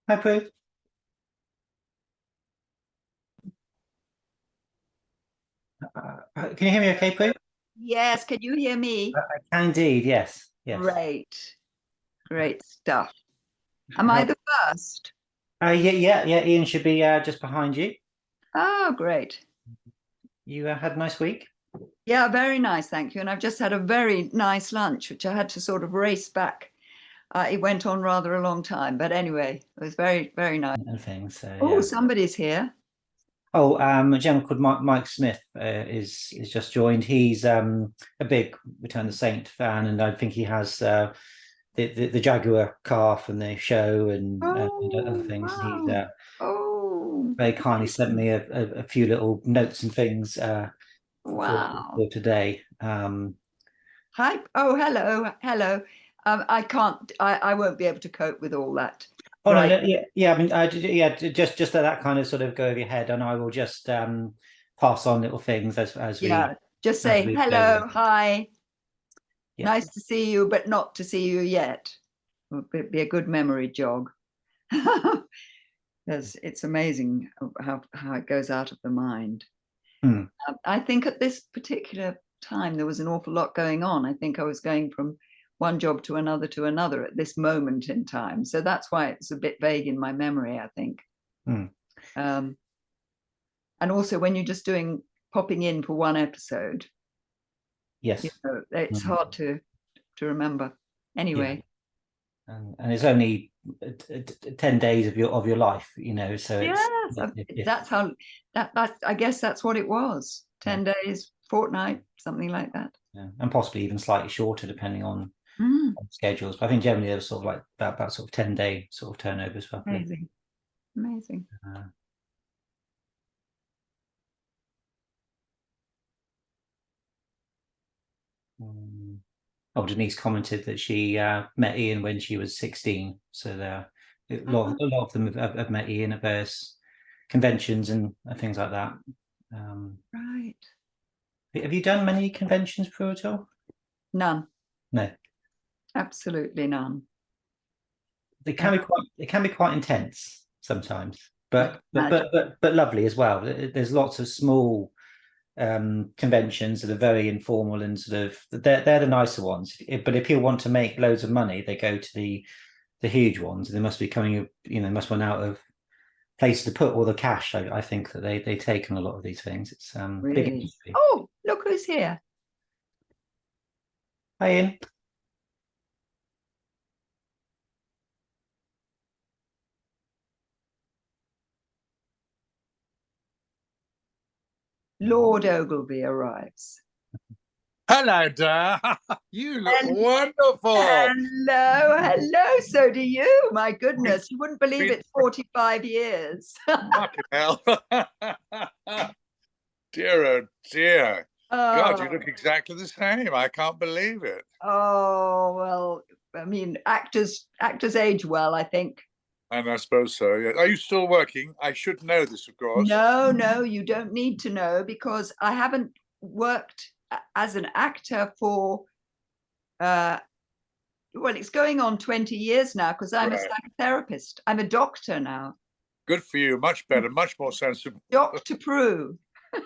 Hi, Prue. Can you hear me okay, Prue? Yes, can you hear me? I can indeed, yes. Yes. Great, great stuff. Am I How, the first? yeah. Ian should be just behind you. Oh, great. You had a nice week? Yeah, very nice, thank you. And I've just had a very nice lunch, which I had to sort of race back. It went on rather a long time, but anyway, it was very, very nice. And things, so Oh, yeah. somebody's here. Oh, a gentleman called Mike Smith is just joined. He's a big Return of the Saint fan, and I think he has the Jaguar car from the show and other Oh, things. And he's wow. Oh, very kindly sent me a few little notes and things wow. for today. Hi. Oh, hello, hello. I can't, I won't be able to cope with all that. Oh no, Right. no, yeah. I mean, yeah, just that kind of sort of go over your head, and I will just pass on little things Yeah. Just as say we go. hello, hi. Yeah. Nice to see you, but not to see you yet. Would be a good memory jog. Because it's amazing how it goes out of the mind. Hmm. I think at this particular time, there was an awful lot going on. I think I was going from one job to another at this moment in time. So that's why it's a bit vague in my memory, I think. Hmm. Um, and also when you're just popping in for one episode, Yes. it's Mhm. hard to remember. Yeah. Anyway, And it's only 10 days of your life, so it's yes, if that's how that I guess that's what it was. yeah, 10 days, fortnight, something like that. yeah, and possibly even slightly shorter depending Mm, on schedules. But I think generally they're sort of like about sort of 10-day sort of turnovers roughly. amazing, amazing. Uh, um, Oh, Denise commented that she met Ian when she was 16. So a lot of them have met Ian at various conventions and things like that. Um, Right. have you done many conventions, Prue, at all? None, No. absolutely none. Uh, It can be quite intense sometimes, I can imagine. but lovely as well. There's lots of small conventions that are very informal and sort of they're the nicer ones. But if people want to make loads of money, they go to the huge ones, and they must be coming, must run out of place to put all the cash. I think that they take on a lot of these things. It's big Really. industry. Oh, look who's here. Hi, Ian. Lord Ogilvy arrives. Hello, Dad. You look And wonderful. hello, hello. So do you. My Been, goodness. You wouldn't believe been it's 45 years. fucking hell. Dear, oh dear. God, you Oh, look exactly the same. I can't believe it. oh, well, I mean, actors age well, I think. And I suppose so. Yeah. Are you still working? I should know this, of course. No, no, you don't need to know because I haven't worked as an actor for uh well, it's going on 20 years now because I'm a Right. psychotherapist. I'm a doctor now. Good for you. Much better, much more sensible. Dr. Prue.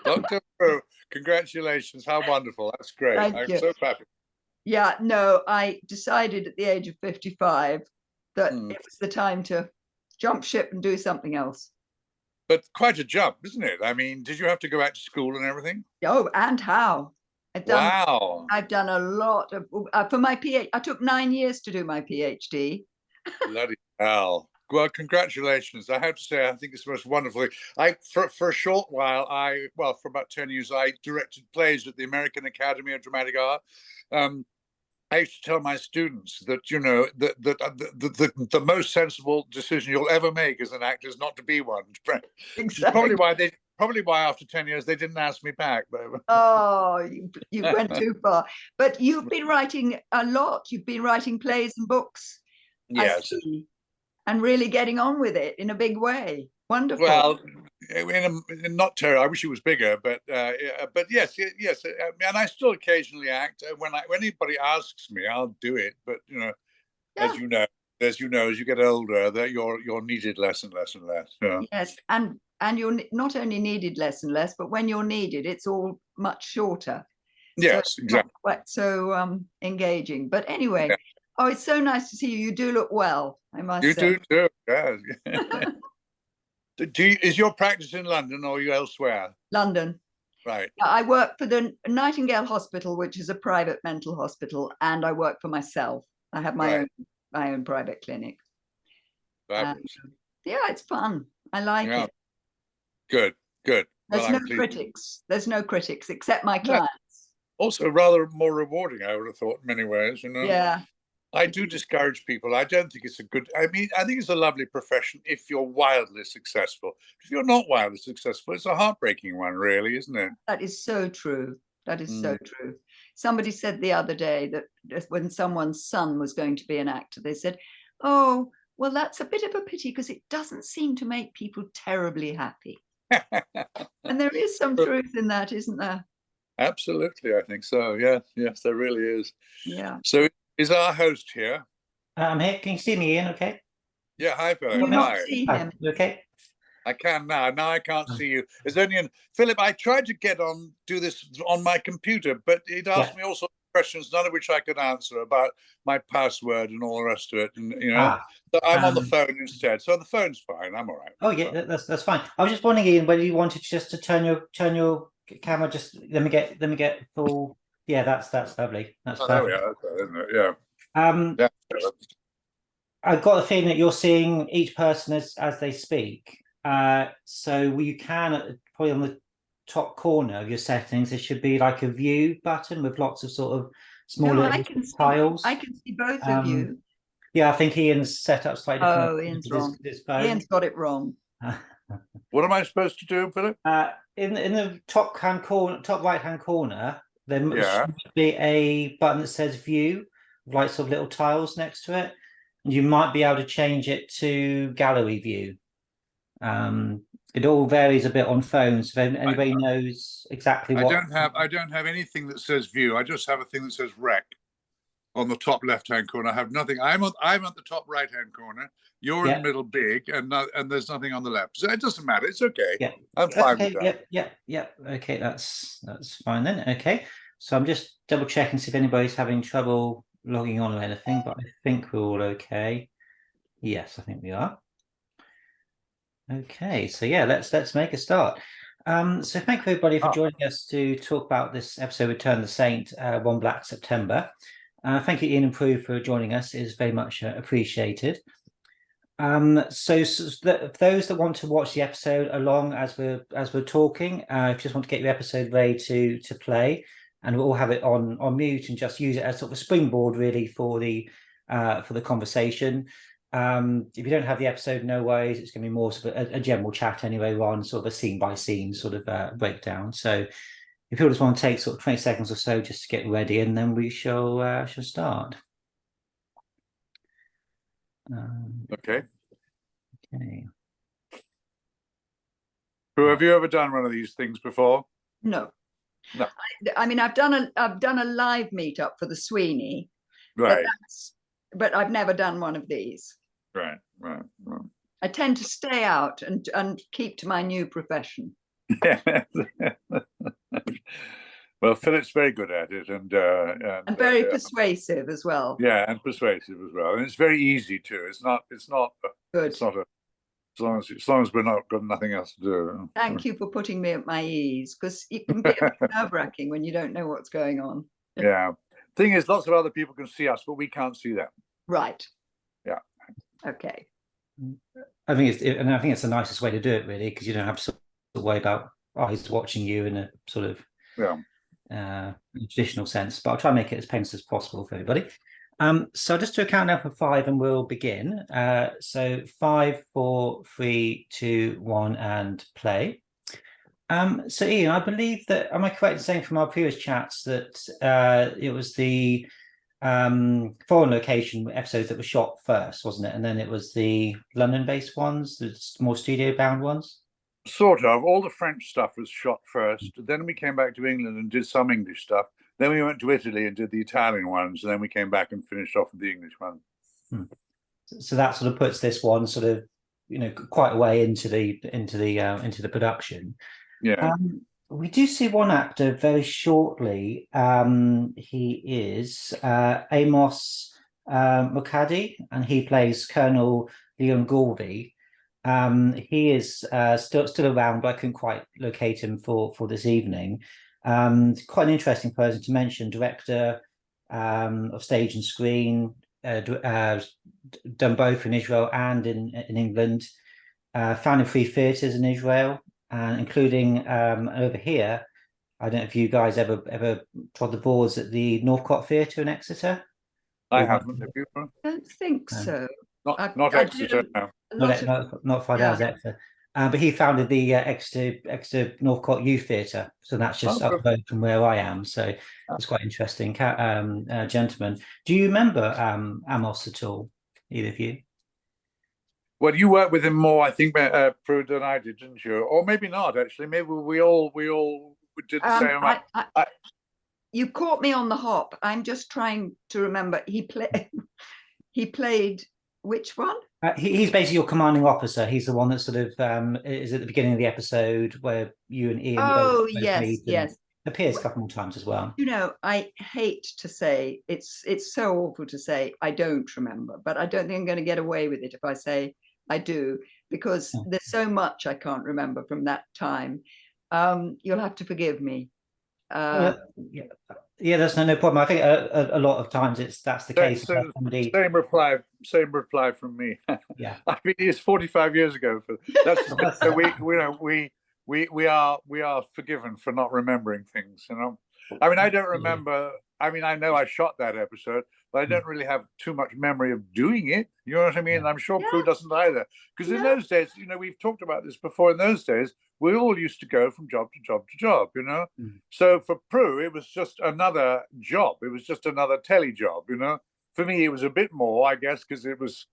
Dr. Pro, congratulations. How wonderful. That's great. Thank I'm you. so happy. Yeah, no, I decided at the age of 55 that Hmm. it was the time to jump ship and do something else. But quite a jump, isn't it? I mean, did you have to go back to school and everything? Oh, and how? I've done Wow. I've done a lot of for my PhD. I took 9 years to do my PhD. Bloody hell. Well, congratulations. I have to say, I think it's the most wonderful. For a short while, for about 10 years, I directed plays at the American Academy of Dramatic Art. I used to tell my students that, the most sensible decision you'll ever make as an actor is not to be one, which is Exactly. probably why after 10 years they didn't ask me back. Oh, you went too far. But you've been writing a lot. You've been writing plays and books, I Yes. see, and really getting on with it in a big way. Wonderful. Well, not terrible. I wish it was bigger, but yes, yes, and I still occasionally act when anybody asks me, I'll do it. But Yeah. as you know, as you know, as you get older, that you're needed less and less and less. Yeah. Yes, and you're not only needed less and less, but when you're needed, it's all much shorter. So Yes, it's not exactly. quite so engaging. But anyway, Yeah. oh, it's so nice to see you. You do look well, I must You say. do too. Yeah. Is your practice in London or are you elsewhere? London. Right. I work for the Nightingale Hospital, which is a private mental hospital, and I work for myself. I have my own private clinic. Fabulous. Yeah, it's fun. I like Yeah. it. Good. Good. There's Well, no I'm pleased. critics. There's no critics except my No. clients. Also, rather more rewarding, I would have thought, in many ways. You know. Yeah. I do discourage people. I don't think it's a good. I mean, I think it's a lovely profession if you're wildly successful. If you're not wildly successful, it's a heartbreaking one, really, isn't it? That is so true. That is so true. Somebody said the other day that when someone's son was going to be an actor, they said, "Oh, well, that's a bit of a pity because it doesn't seem to make people terribly happy." And there is some truth in that, isn't there? Absolutely, I think so. Yes, yes, there really is. Yeah. So, is our host here? I'm here. Can you see me, Ian? Okay. Yeah, hi, Can Philip. you not Hi. see Hi, him? you okay. I can now. Now I can't see you. Is there any Philip? I tried to do this on my computer, but it asked me all sorts of questions, none of which I could answer about my password and all the rest of it. And so I'm on the phone instead. So the phone's fine. I'm all right. Oh yeah, that's fine. I was just wondering, Ian, whether you wanted just to turn your camera. Just let me get full. Yeah, that's lovely. That's Oh, there we perfect. are. That's it, isn't it? Yeah. Yeah. Yeah. I've got the feeling that you're seeing each person as they speak. So you can probably on the top corner of your settings, there should be like a view button with lots of sort of smaller tiles. I can see both of you. Yeah, I think Ian's set up slightly different. Oh, Ian's wrong. His phone. Ian's got it wrong. What am I supposed to do, Philip? In the top right hand corner, there Yeah. should be a button that says view, with like sort of little tiles next to it. And you might be able to change it to gallery view. It all varies a bit on phones. If anybody knows exactly what I don't have anything that says view. I just have a thing that says rec on the top left hand corner. I have nothing. I'm at the top right hand corner. You're in the middle big, and there's nothing on the left. So it doesn't matter. It's okay. Yeah, I'm fine with that. Yeah. Okay, that's fine then. Okay, so I'm just double checking to see if anybody's having trouble logging on or anything, but I think we're all okay. Yes, I think we are. Okay, so yeah, let's make a start. So thank you everybody for joining us to talk about this episode, Return the Saint, One Black September. Thank you, Ian and Prue, for joining us. It is very much appreciated. So those that want to watch the episode along as we're talking, if you just want to get your episode ready to play, and we'll all have it on mute and just use it as sort of a springboard really for the conversation. If you don't have the episode, no worries. It's going to be more sort of a general chat anyway, rather than sort of a scene by scene sort of breakdown. So if you just want to take sort of 20 seconds or so just to get ready, and then we shall start. Okay. Okay. Who have you ever done one of these things before? No. No. I mean, I've done a live meetup for the Sweeney, right? But I've never done one of these. Right. I tend to stay out and keep to my new profession. Well, Philip's very good at it, and very persuasive as well. Yeah, and persuasive as well, and it's very easy too. It's not good. It's not as long as we're not got nothing else to do. Thank you for putting me at my ease, because it can be a bit nerve-wracking when you don't know what's going on. Yeah. Thing is, lots of other people can see us, but we can't see them. Right. Yeah. Okay. I think it's the nicest way to do it, really, because you don't have to sort of worry about eyes watching you in a sort of traditional sense. But I'll try and make it as painless as possible for everybody. So just to a countdown for 5, and we'll begin. So 5, 4, 3, 2, 1, and play. So Ian, I believe that, am I correct in saying from our previous chats that it was the foreign location episodes that were shot first, wasn't it? And then it was the London-based ones, the more studio-bound ones? Sort of. All the French stuff was shot first. Then we came back to England and did some English stuff. Then we went to Italy and did the Italian ones. And then we came back and finished off with the English one. So that sort of puts this one sort of, quite a way into the production. Yeah. We do see one actor very shortly. He is Amos Mukadi, and he plays Colonel Leon Ogilvy. He is still around, but I couldn't quite locate him for this evening. Quite an interesting person to mention, director of stage and screen, done both in Israel and in England. Founded 3 theatres in Israel, including over here. I don't know if you guys ever trod the boards at the Northcote Theatre in Exeter. I haven't. Have you? I don't think so. Not I Exeter do now. a lot of- Not Friday, yeah. Exeter. But he founded the Exeter Northcote Youth Theatre, so that's just up the road from where I am. So it's quite interesting, gentleman. Do you remember Amos at all, either of you? Well, you worked with him more, I think, Prue, than I did, didn't you? Or maybe not. Actually, maybe we all did the same amount. You caught me on the hop. I'm just trying to remember. He played which one? He's basically your commanding officer. He's the one that sort of is at the beginning of the episode where you and Ian. Oh, yes, yes. Appears a couple more times as well. I hate to say it's so awful to say I don't remember, but I don't think I'm going to get away with it if I say I do, because there's so much I can't remember from that time. You'll have to forgive me. Yeah, that's no problem. I think a lot of times that's the case. Same reply from me. Yeah, I mean, it's 45 years ago. So we are forgiven for not remembering things. I mean, I don't remember. I mean, I know I shot that episode, but I don't really have too much memory of doing it. You know what I mean? And I'm sure Prue doesn't either. Because in those days, we've talked about this before. In those days, we all used to go from job to job to job. So for Prue, it was just another job. It was just another telly job. For me, it was a bit more, I guess, because it was.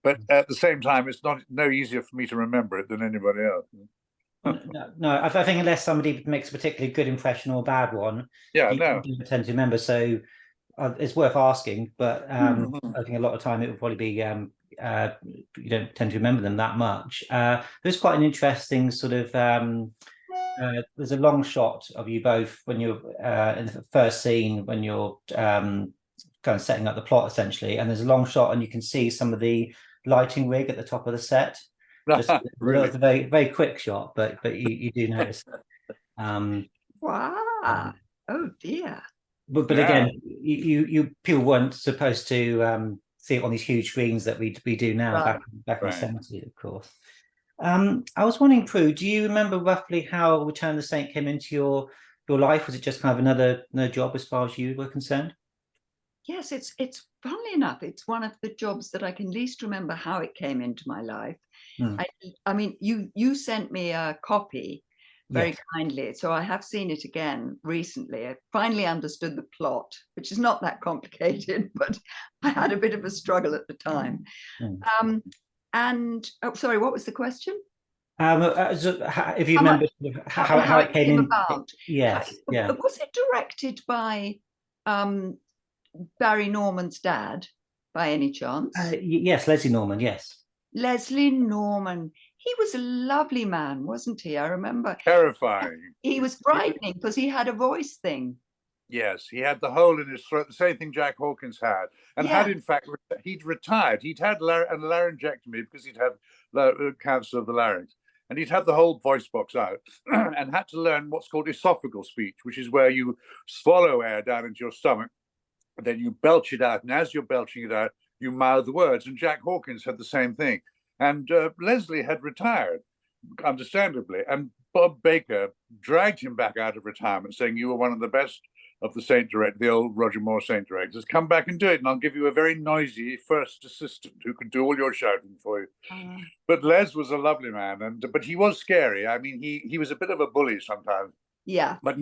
But at the same time, it's no easier for me to remember it than anybody else. No, I think unless somebody makes a particularly good impression or a bad one, you don't tend to remember. So it's worth asking, but I think a lot of time it would probably be you don't tend to remember them that much. There's quite an interesting sort of there's a long shot of you both when you're in the first scene when you're kind of setting up the plot essentially, and there's a long shot and you can see some of the lighting rig at the top of the set. Just really? It's a very, very quick shot, but you do notice. Wow! Oh dear. But again, you people weren't supposed to see it on these huge screens that we do now. Back in the 70s, of course. I was wondering, Prue, do you remember roughly how Return of the Saint came into your life? Was it just kind of another job as far as you were concerned? Yes, it's funnily enough, it's one of the jobs that I can least remember how it came into my life. I mean, you sent me a copy very kindly, so I have seen it again recently. I finally understood the plot, which is not that complicated, but I had a bit of a struggle at the time. And sorry, what was the question? If you remember how it came about. Yes, yeah. Was it directed by Barry Norman's dad, by any chance? Yes, Leslie Norman, yes. Leslie Norman. He was a lovely man, wasn't he? I remember. Terrifying. He was frightening because he had a voice thing. Yes, he had the hole in his throat, the same thing Jack Hawkins had. And had, in fact, he'd retired. He'd had a laryngectomy because he'd had cancer of the larynx. And he'd had the whole voice box out and had to learn what's called esophageal speech, which is where you swallow air down into your stomach, and then you belch it out. And as you're belching it out, you mouth the words. And Jack Hawkins had the same thing. And Leslie had retired, understandably. And Bob Baker dragged him back out of retirement, saying, "You were one of the best of the Saint director, the old Roger Moore Saint directors. Come back and do it, and I'll give you a very noisy first assistant who can do all your shouting for you." But Les was a lovely man, but he was scary. I mean, he was a bit of a bully sometimes. Yeah. But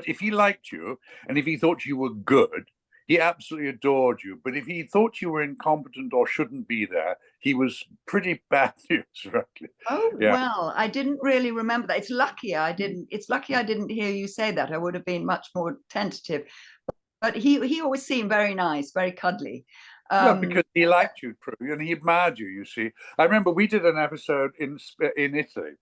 if he liked you and if he thought you were good, he absolutely adored you. But if he thought you were incompetent or shouldn't be there, he was pretty bad news, frankly. Oh, well, I didn't really remember that. It's lucky I didn't hear you say that. I would have been much more tentative. But he always seemed very nice, very cuddly. Well, because he liked you, Prue, and he admired you. You see, I remember we did an episode in Italy,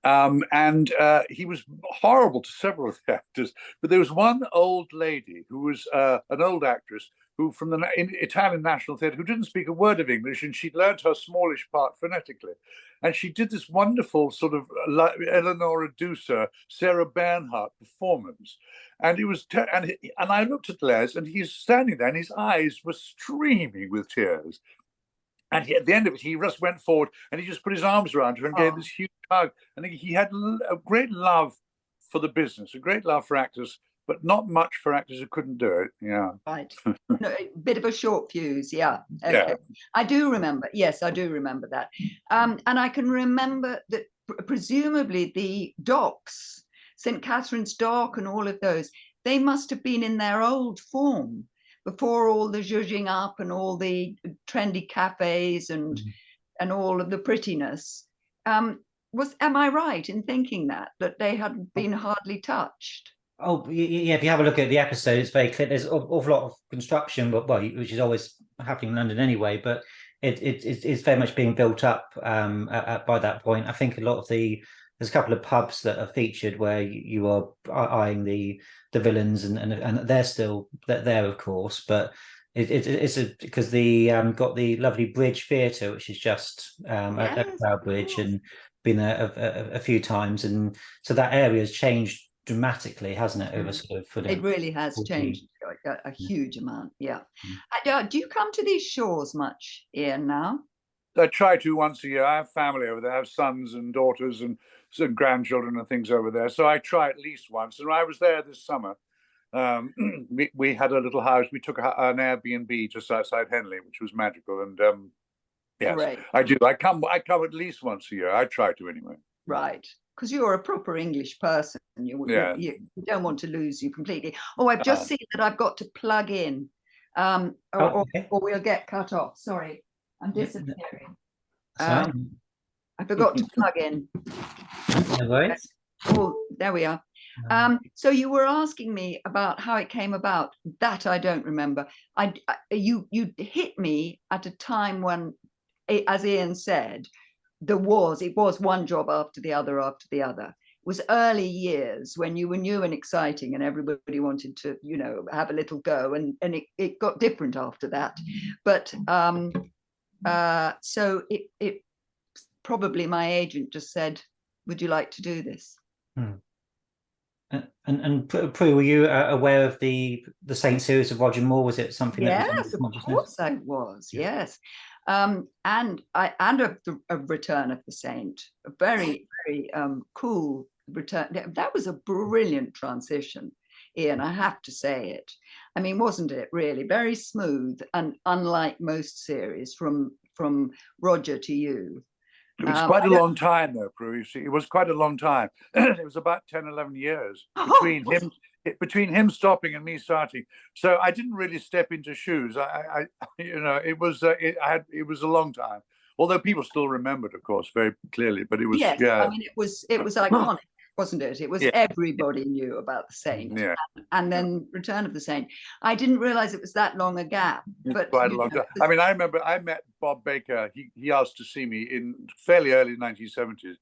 and he was horrible to several of the actors. But there was one old lady who was an old actress who, from the Italian National Theatre, who didn't speak a word of English, and she'd learned her smallish part phonetically. And she did this wonderful sort of Eleonora Duse, Sarah Bernhardt performance. And it was, and I looked at Les, and he's standing there, and his eyes were streaming with tears. And at the end of it, he just went forward and he just put his arms around her and gave this huge hug. And he had a great love for the business, a great love for actors, but not much for actors who couldn't do it. Yeah. Right. No, a bit of a short fuse. Yeah. Okay. Yeah. I do remember. Yes, I do remember that. And I can remember that presumably the docks, St. Catherine's Dock and all of those, they must have been in their old form before all the zhuzhing up and all the trendy cafes and all of the prettiness. Am I right in thinking that they had been hardly touched? Oh, yeah. If you have a look at the episode, it's very clear. There's an awful lot of construction, but which is always happening in London anyway. But it's very much being built up by that point. I think there's a couple of pubs that are featured where you are eyeing the villains, and they're still there, of course. But it's because the got the lovely Bridge Theatre, which is just at Tower Bridge, and been there a few times, and so that area has changed dramatically, hasn't it? Over sort of it really has changed a huge amount. Yeah. Do you come to these shores much, Ian? Now I try to once a year. I have family over there. I have sons and daughters and some grandchildren and things over there. So I try at least once. And I was there this summer. We had a little house. We took an Airbnb just outside Henley, which was magical. And yes, right. I do. I come at least once a year. I try to anyway. Right. Because you're a proper English person. You don't want to lose you completely. Oh, I've just seen that I've got to plug in, or we'll get cut off. Sorry, I'm disappearing. I forgot to plug in. No worries. Oh, there we are. So you were asking me about how it came about. That I don't remember. You hit me at a time when, as Ian said, it was one job after the other. It was early years when you were new and exciting and everybody wanted to, have a little go, and it got different after that. But so it probably my agent just said, would you like to do this? And Prue, were you aware of the Saint series of Roger Moore? Was it something? Yes, of course I was. Yes. And a Return of the Saint, a very, very cool return. That was a brilliant transition, Ian, I have to say it. I mean, wasn't it really very smooth and unlike most series from Roger to you? It was quite a long time though, Prue. You see, it was quite a long time. It was about 10, 11 years between him stopping and me starting. So I didn't really step into shoes. It was a long time. Although people still remembered, of course, very clearly. But it was I mean, it was iconic, wasn't it? It was everybody knew about the Saint, and then Return of the Saint. I didn't realize it was that long a gap. But quite a long time. I mean, I remember I met Bob Baker. He asked to see me in fairly early 1970s.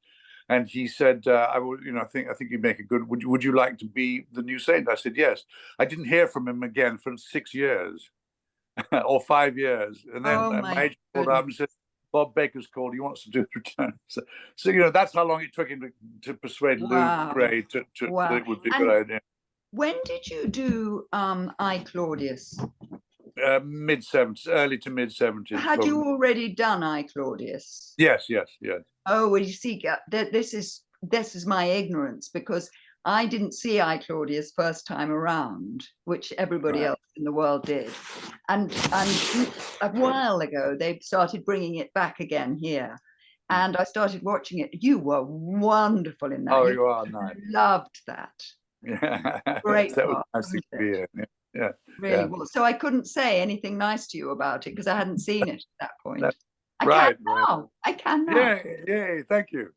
And he said, "I think you'd make a good. Would you like to be the new Saint?" I said, "Yes." I didn't hear from him again for 6 years, or 5 years, and then my agent called up and said, "Bob Baker's called. He wants to do a return." So that's how long it took him to persuade Lou Gray that it would be a good idea. When did you do I, Claudius? Mid-70s, early to mid-70s. Had probably. You already done I, Claudius? Yes. Oh, well, you see, this is my ignorance, because I didn't see I, Claudius first time around, which everybody else in the world did. And a while ago, they started bringing it back again here. And I started watching it. You were wonderful in that. Oh, you are nice. Loved that. Yeah. Great that part, was nice to be here. Yeah. Really was. So I couldn't say anything nice to you about it because I hadn't seen it at that point. I can now. Yeah, thank you.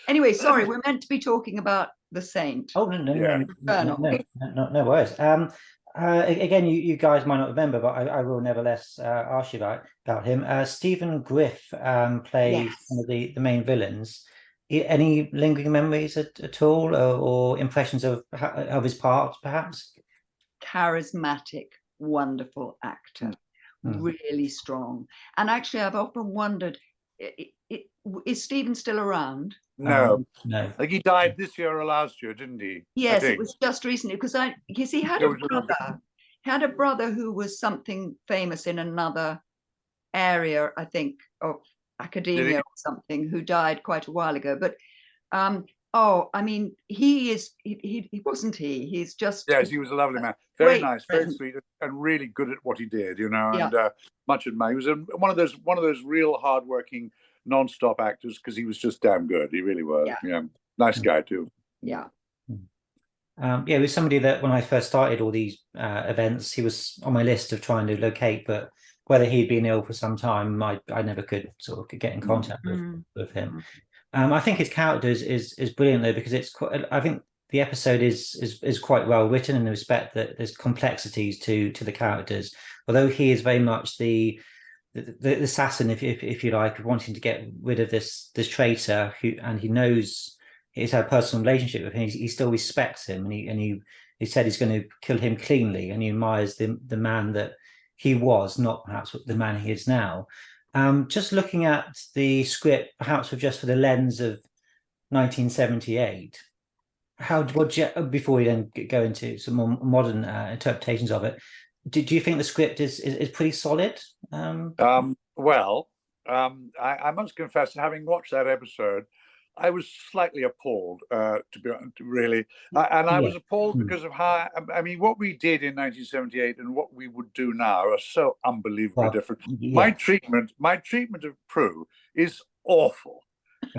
Anyway, sorry, we're meant to be talking about the Saint. Oh no worries. Again, you guys might not remember, but I will nevertheless ask you about him. Stephen Griff plays one Yes. of the main villains. Any lingering memories at all, or impressions of his part, perhaps? Charismatic, wonderful actor, Mm. really strong. And actually, I've often wondered, is Stephen still around? No, No. I think he died this year or last year, didn't he? I Yes, it think. was just recently because he had There a was brother, who was something famous in another area, I think, of Did academia he? or something, who died quite a while ago. But oh, I mean, he wasn't he? He's just Yes, he was a lovely man. Very great nice, very presence. sweet, and really good at what he did, you know, Yeah, and much admired. He was one of those real hardworking, non-stop actors because he was just damn good. He really was. yeah, Yeah, nice guy too. yeah. Yeah, it was somebody that when I first started all these events, he was on my list of trying to locate, but whether he'd been ill for some time, I never could sort of get in contact with him. I think his character is brilliant though, because it's quite, I think the episode is quite well written in the respect that there's complexities to the characters. Although he is very much the assassin, if you like, of wanting to get rid of this traitor, and he knows he's had a personal relationship with him. He still respects him, and he said he's going to kill him cleanly, and he admires the man that he was, not perhaps the man he is now. Just looking at the script, perhaps with just for the lens of 1978, before we then go into some more modern interpretations of it, do you think the script is pretty solid? Well, I must confess, having watched that episode, I was slightly appalled, to be honest, really, and I Yeah. was appalled because of how. I mean, what we did in 1978 and what we would do now are so unbelievably Well, different. yeah. My treatment of Prue is awful.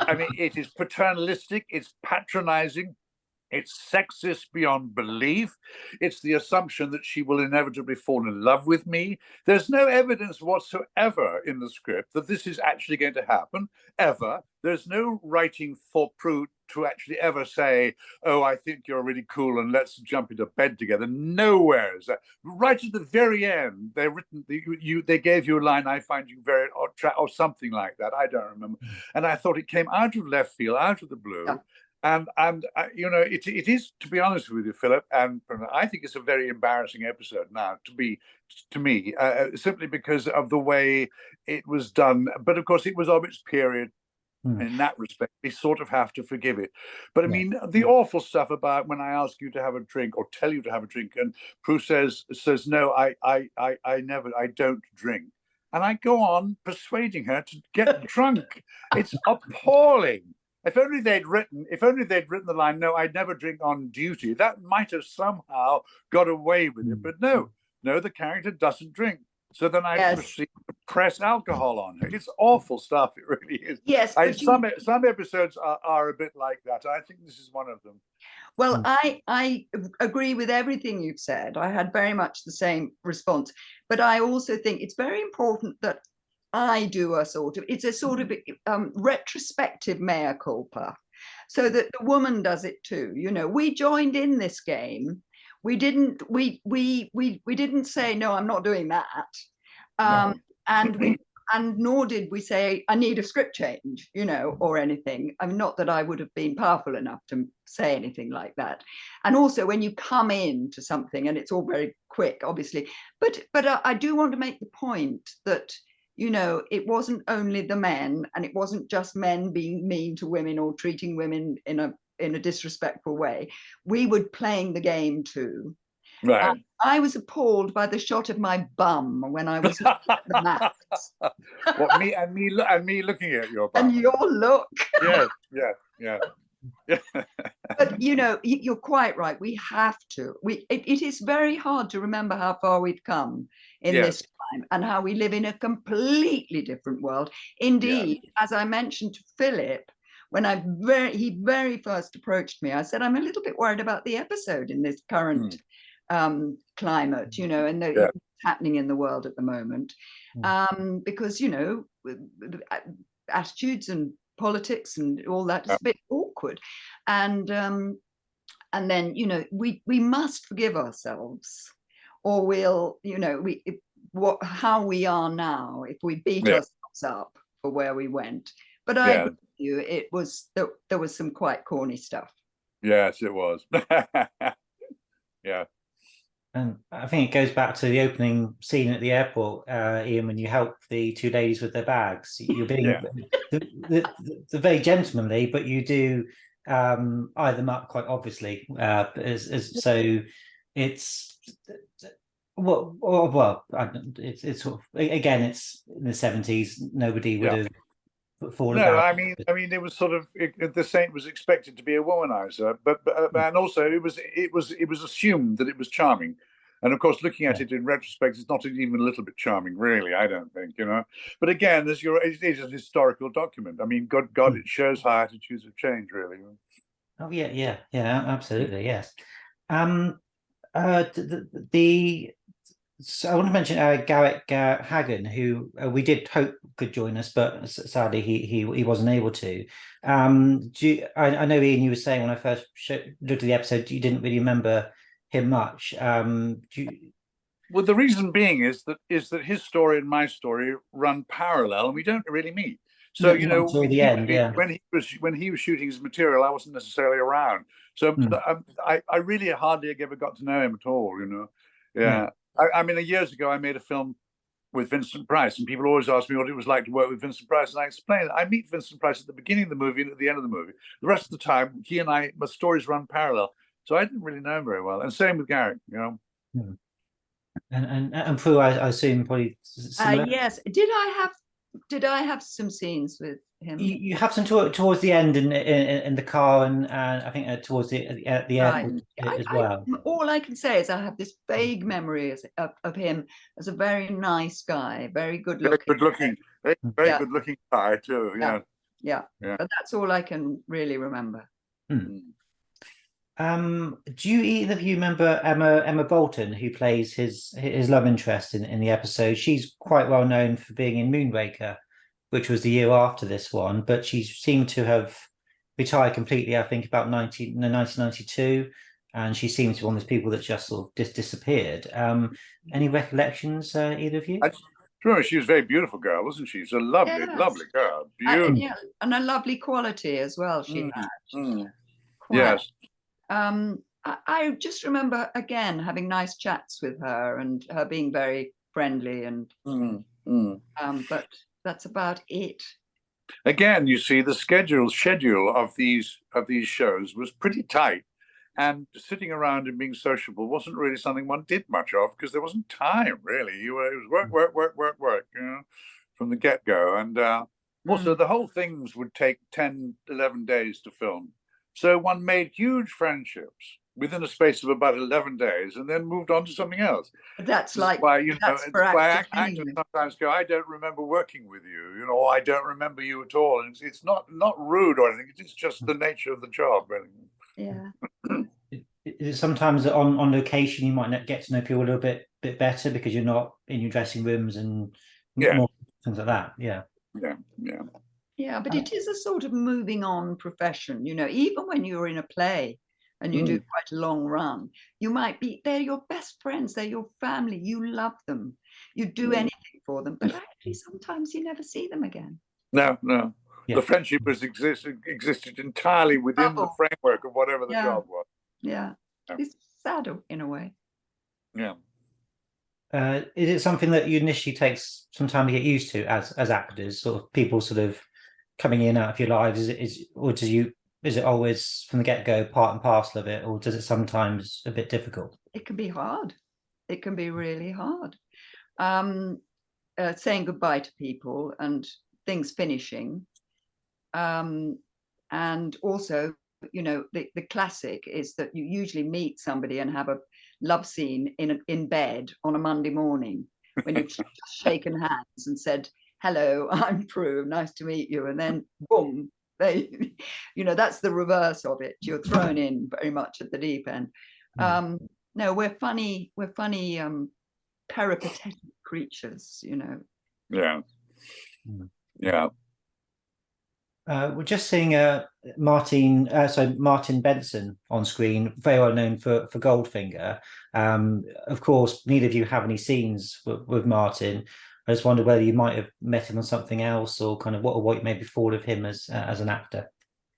I mean, it is paternalistic, it's patronizing, it's sexist beyond belief. It's the assumption that she will inevitably fall in love with me. There's no evidence whatsoever in the script that this is actually going to happen, ever. There's no writing for Prue to actually ever say, oh, I think you're really cool and let's jump into bed together. Nowhere is that. Right at the very end, they gave you a line, I find you very odd, or something like that. I don't remember. And I thought it came out of left field, out of the blue. Yeah. And you know, it is, to be honest with you, Philip, and I think it's a very embarrassing episode now to me, simply because of the way it was done. But of course, it was of its period. In that respect, we sort of have to forgive it. But I mean, the awful stuff about when I ask you to have a drink or tell you to have a drink, and Prue says no, I don't drink, and I go on persuading her to get drunk. It's appalling. If only they'd written the line, no, I'd never drink on duty, that might have somehow got away with it. But no, the character doesn't drink. So then I proceed to press alcohol on her. It's awful stuff. It really is. Yes, Some episodes are a bit like that. I think this is one of them. Well, I agree with everything you've said. I had very much the same response. But I also think it's very important that I do it's a sort of retrospective mea culpa, so that the woman does it too. You know, we joined in this game. We didn't say, no, I'm not doing that. And nor did we say, I need a script change, you know, or anything. I mean, not that I would have been powerful enough to say anything like that. And also when you come into something and it's all very quick, obviously, but I do want to make the point that, you know, it wasn't only the men, and it wasn't just men being mean to women or treating women in a disrespectful way. We were playing the game too. Right. I was appalled by the shot of my bum when I was looking at the maps. What, me looking at your bum? And your look. Yeah. But you know, you're quite right. We have to. It is very hard to remember how far we've come in this time and how we live in a completely different world. Indeed, as I mentioned to Philip, when he very first approached me, I said, I'm a little bit worried about the episode in this current climate, you know, and what's happening in the world at the moment, because, you know, attitudes and politics and all that is a bit awkward, and then, you know, we must forgive ourselves or we'll, how we are now, if we beat ourselves up for where we went. But I agree with you, there was some quite corny stuff. Yes, it was. Yeah. And I think it goes back to the opening scene at the airport, Ian, when you help the two ladies with their bags. You're being the very gentlemanly, but you do eye them up quite obviously. So it's it's sort of, again, it's in the 70s. Nobody would have fallen No, down. I mean, it was sort of the saint was expected to be a womanizer, but and also it was assumed that it was charming, and of course, looking at it in retrospect, it's not even a little bit charming, really. I don't think, But again, it is a historical document. I mean, God, it shows how attitudes have changed, really. Oh yeah, absolutely, yes. So I want to mention Garrett Hagen, who we did hope could join us, but sadly he wasn't able to. I know, Ian, you were saying when I first looked at the episode, you didn't really remember him much. Well, the reason being is that his story and my story run parallel, and we don't really meet. So until the end, when he was shooting his material, I wasn't necessarily around. So I really hardly ever got to know him at all. Yeah. I mean, years ago, I made a film with Vincent Price, and people always ask me what it was like to work with Vincent Price, and I explained I meet Vincent Price at the beginning of the movie and at the end of the movie. The rest of the time, he and my stories run parallel, so I didn't really know him very well. And same with Garrett, And Prue, I assume probably similar. Yes. Did I have some scenes with him? You have some towards the end in the car, and I think towards the airport as well. All I can say is I have this vague memory of him as a very nice guy, very good looking. Very good looking guy too. Yeah. But that's all I can really remember. Do you either of you remember Emma Bolton, who plays his love interest in the episode? She's quite well known for being in Moonraker, which was the year after this one, but she seemed to have retired completely, I think, about 1992, and she seems to be one of those people that just sort of disappeared. Any recollections, either of you? Sure, she was a very beautiful girl, wasn't she? She's a lovely, lovely girl. Beautiful. And a lovely quality as well she had. Yes. I just remember, again, having nice chats with her and her being very friendly, and but that's about it. Again, you see, the schedule of these shows was pretty tight, and sitting around and being sociable wasn't really something one did much of, because there wasn't time, really. It was work, from the get-go. And also the whole things would take 10, 11 days to film. So one made huge friendships within a space of about 11 days, and then moved on to something else. That's why actors sometimes go, I don't remember working with you, or I don't remember you at all. And it's not rude or anything. It's just the nature of the job, really. Yeah. Sometimes on location, you might not get to know people a little bit better because you're not in your dressing rooms and more things like that. Yeah, but it is a sort of moving on profession, even when you're in a play and you do quite a long run, they're your best friends, they're your family, you love them, you do anything for them, but actually sometimes you never see them again. No. The friendship existed entirely within the framework of whatever the job was. It's sad in a way. Is it something that you initially takes some time to get used to as actors, sort of people sort of coming in and out of your lives? Is it always from the get-go part and parcel of it, or does it sometimes a bit difficult? It can be hard. It can be really hard. Saying goodbye to people and things finishing. And also, the classic is that you usually meet somebody and have a love scene in bed on a Monday morning when you've just shaken hands and said, hello, I'm Prue, nice to meet you. And then boom, that's the reverse of it. You're thrown in very much at the deep end. No, we're funny, peripatetic creatures, Yeah. We're just seeing Martin Benson on screen, very well known for Goldfinger. Of course, neither of you have any scenes with Martin. I just wondered whether you might have met him on something else, or kind of what you maybe thought of him as an actor.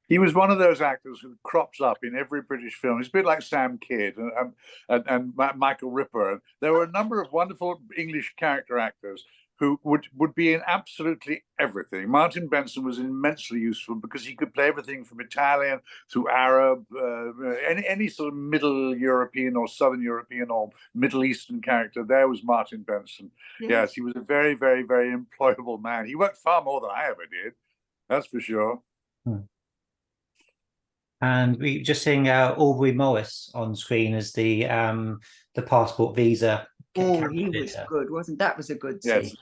He was one of those actors who crops up in every British film. He's a bit like Sam Kidd and Michael Ripper. There were a number of wonderful English character actors who would be in absolutely everything. Martin Benson was immensely useful because he could play everything from Italian to Arab, any sort of Middle European or Southern European or Middle Eastern character. There was Martin Benson. Yes, he was a very, very, very employable man. He worked far more than I ever did. That's for sure. And we just seeing Aubrey Morris on screen as the passport visa. Oh, he was good, wasn't that? Was a good scene. Yes,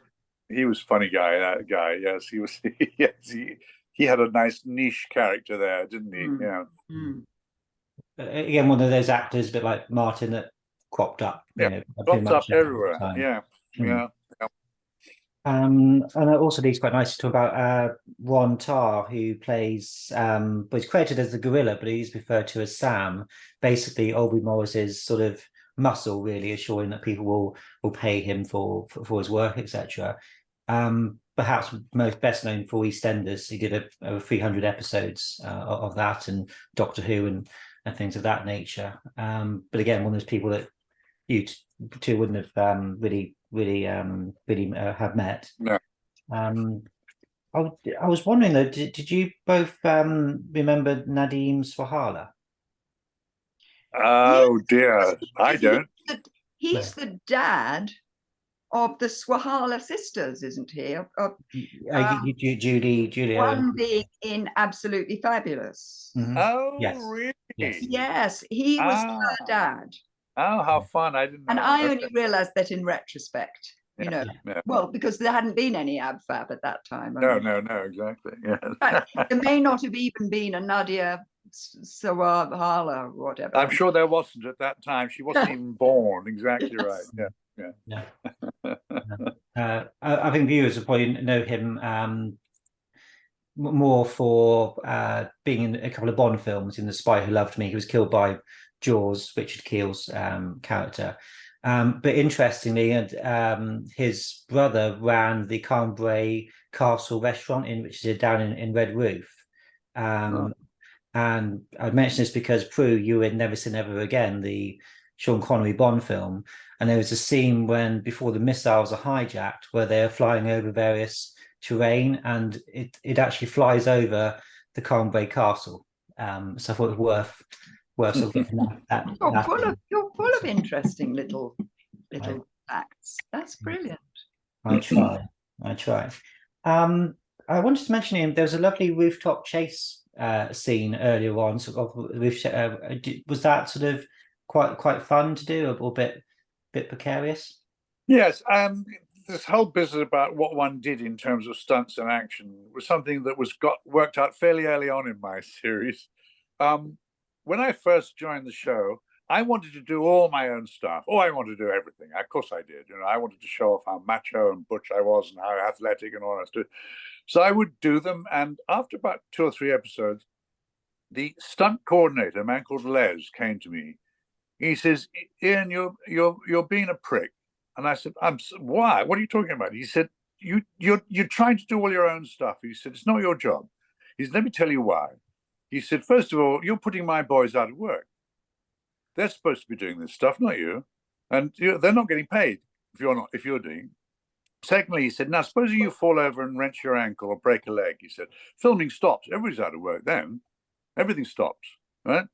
he was a funny guy. That guy, yes, he was. Yes, he had a nice niche character there, didn't he? Yeah. Again, one of those actors, a bit like Martin, that cropped up. Cropped up everywhere. Yeah. And it also leads quite nicely to talk about Ron Tarr, who plays, he's credited as the gorilla, but he's referred to as Sam. Basically, Aubrey Morris's sort of muscle, really, assuring that people will pay him for his work, etc. Perhaps most best known for EastEnders. He did over 300 episodes of that, and Doctor Who and things of that nature. But again, one of those people that you two wouldn't have really have met. No. I was wondering though, did you both remember Nadim Swahala? Oh dear, I don't. He's the dad of the Swahala sisters, isn't he? Julie. One being in Absolutely Fabulous. Oh, yes. Really? Yes, he was her dad. Oh, how fun! I didn't know. And I only realised that in retrospect. Well, because there hadn't been any AbFab at that time. No, exactly. Yeah. There may not have even been a Nadia Swahala or whatever. I'm sure there wasn't at that time. She wasn't even born. Exactly right. Yeah. I think viewers will probably know him more for being in a couple of Bond films. In The Spy Who Loved Me, he was killed by Jaws, Richard Keel's character. But interestingly, his brother ran the Cambrai Castle restaurant, which is down in Red Roof. And I mention this because, Prue, you were in Never Say Never Again, the Sean Connery Bond film, and there was a scene before the missiles are hijacked, where they are flying over various terrain, and it actually flies over the Cambrai Castle. So I thought it was worth sort of getting that. You're full of interesting little facts. That's brilliant. I try. I wanted to mention there was a lovely rooftop chase scene earlier on. Sort of, was that sort of quite fun to do, or a bit precarious? Yes. This whole business about what one did in terms of stunts and action was something that worked out fairly early on in my series. When I first joined the show, I wanted to do all my own stuff. I wanted to do everything. Of course I did. I wanted to show off how macho and butch I was and how athletic and all that stuff. So I would do them. And after about 2 or 3 episodes, the stunt coordinator, a man called Les, came to me. He says, "Ian, you're being a prick." And I said, "Why? What are you talking about?" He said, "You're trying to do all your own stuff." He said, "It's not your job." He said, "Let me tell you why." He said, "First of all, you're putting my boys out of work. They're supposed to be doing this stuff, not you. And they're not getting paid if you're doing." Secondly, he said, "Now, supposing you fall over and wrench your ankle or break a leg," he said, "filming stops. Everybody's out of work then. Everything stops, right?"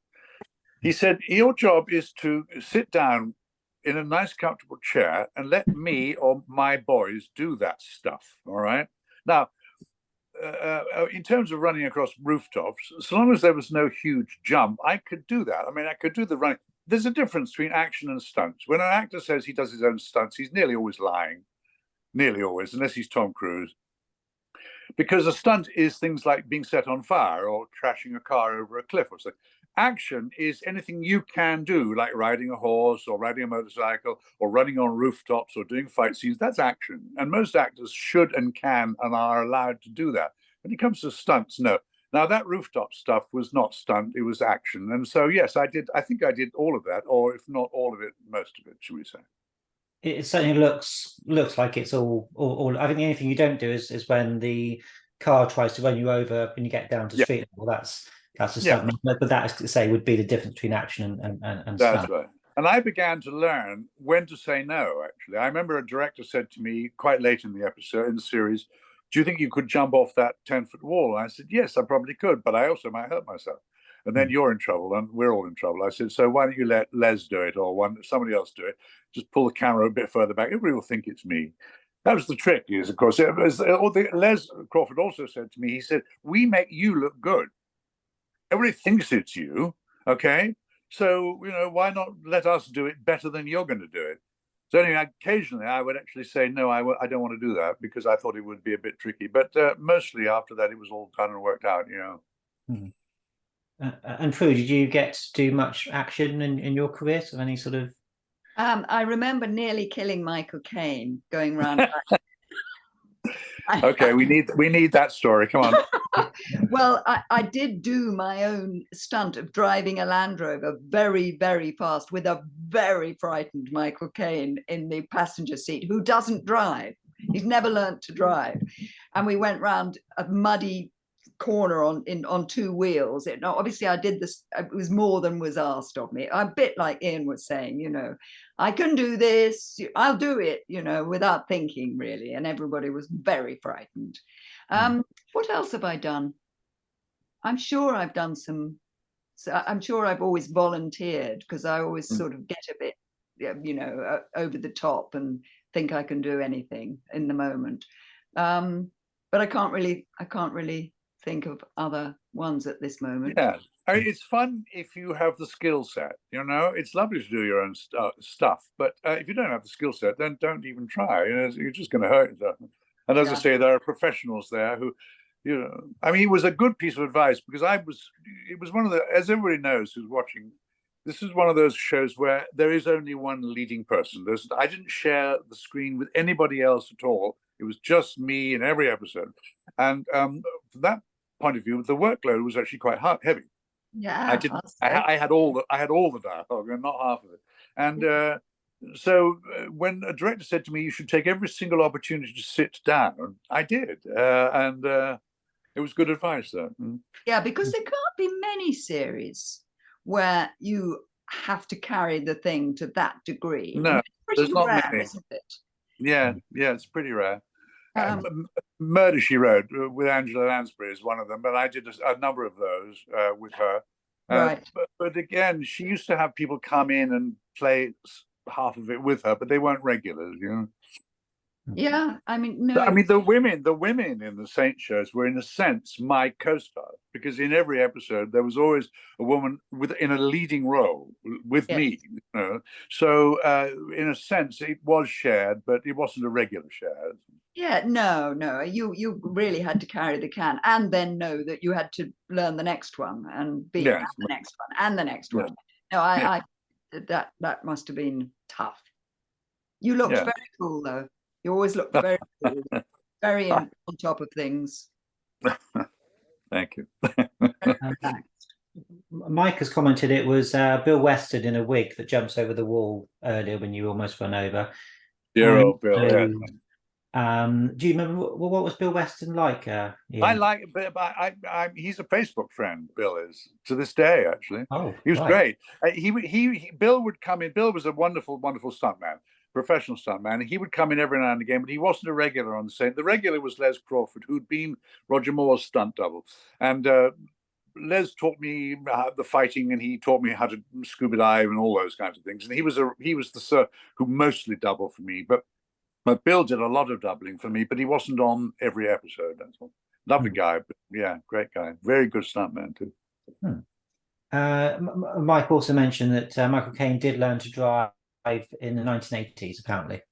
He said, "Your job is to sit down in a nice, comfortable chair and let me or my boys do that stuff, all right? Now, in terms of running across rooftops, as long as there was no huge jump, I could do that. I mean, I could do the running. There's a difference between action and stunts. When an actor says he does his own stunts, he's nearly always lying. Nearly always, unless he's Tom Cruise. Because a stunt is things like being set on fire or crashing a car over a cliff or something. Action is anything you can do, like riding a horse or riding a motorcycle or running on rooftops or doing fight scenes. That's action. And most actors should and can and are allowed to do that. When it comes to stunts, no. Now that rooftop stuff was not stunt; it was action. And so, yes, I did. I think I did all of that, or if not all of it, most of it, should we say? It certainly looks like it's all. I think the only thing you don't do is when the car tries to run you over when you get down to Yeah. street level. That's a Yeah. stunt. But that is to say would be the difference between action and That's stunt. right. And I began to learn when to say no, actually. I remember a director said to me quite late in the episode, in the series, do you think you could jump off that 10-foot wall? And I said, yes, I probably could, but I also might hurt myself. And then you're in trouble and we're all in trouble. I said, so why don't you let Les do it or somebody else do it? Just pull the camera a bit further back. Everybody will think it's me. That was the trick, is, of course, Les Crawford also said to me, he said, we make you look good. Everybody thinks it's you, okay? So, why not let us do it better than you're going to do it? So anyway, occasionally I would actually say, no, I don't want to do that because I thought it would be a bit tricky. But mostly after that, it was all done and worked out, Hmm. And Prue, did you get to do much action in your career? So any sort of... I remember nearly killing Michael Caine going round. Okay, we need that story. Come on. Well, I did do my own stunt of driving a Land Rover very, very fast with a very frightened Michael Caine in the passenger seat, who doesn't drive. He's never learnt to drive. And we went round a muddy corner on two wheels. Obviously I did this, it was more than was asked of me. A bit like Ian was saying, I can do this, I'll do it, without thinking really. And everybody was very frightened. What else have I done? I'm sure I've done some, I'm sure I've always volunteered because I always sort of get a bit, over the top and think I can do anything in the moment. But I can't really think of other ones at this moment. Yeah, I mean, it's fun if you have the skill set. It's lovely to do your own stuff, but if you don't have the skill set, then don't even try. You're just going to hurt yourself. And as I say, there are professionals there who, I mean, it was a good piece of advice because it was one of the, as everybody knows who's watching, this is one of those shows where there is only one leading person. I didn't share the screen with anybody else at all. It was just me in every episode, and from that point of view, the workload was actually quite heavy. Yeah, I had all the dialogue and not half of it. And so when a director said to me, "You should take every single opportunity to sit down," I did, and it was good advice, though. Yeah, because there can't be many series where you have to carry the thing to that degree. No, there's not rare, many. isn't it? Yeah, it's pretty rare. Murder, She Wrote with Angela Lansbury is one of them, but I did a number of those with her. Right. But again, she used to have people come in and play half of it with her, but they weren't regulars, Yeah, I mean, no. I mean, the women in the Saint shows were, in a sense, my co-stars, because in every episode there was always a woman in a leading role with me. So in a sense, it was shared, but it wasn't a regular share. Yeah, no. You really had to carry the can, and then know that you had to learn the next one and be the next one and the next one. No, I that must have been tough. You looked very cool, though. You always looked very cool, very on top of things. Thank you. Mike has commented it was Bill Weston in a wig that jumps over the wall earlier when you almost run over. Dear old Bill. Do you remember what was Bill Weston like? I like it, but he's a Facebook friend. Bill is, to this day, actually. Oh, he was great. Bill would come in. Bill was a wonderful stuntman, professional stuntman. He would come in every now and again, but he wasn't a regular on the set. The regular was Les Crawford, who'd been Roger Moore's stunt double, and Les taught me the fighting, and he taught me how to scuba dive and all those kinds of things. And he was the sir who mostly doubled for me, but Bill did a lot of doubling for me, but he wasn't on every episode. That's all. Lovely guy, but yeah, great guy. Very good stuntman too. Mike also mentioned that Michael Caine did learn to drive in the 1980s, apparently.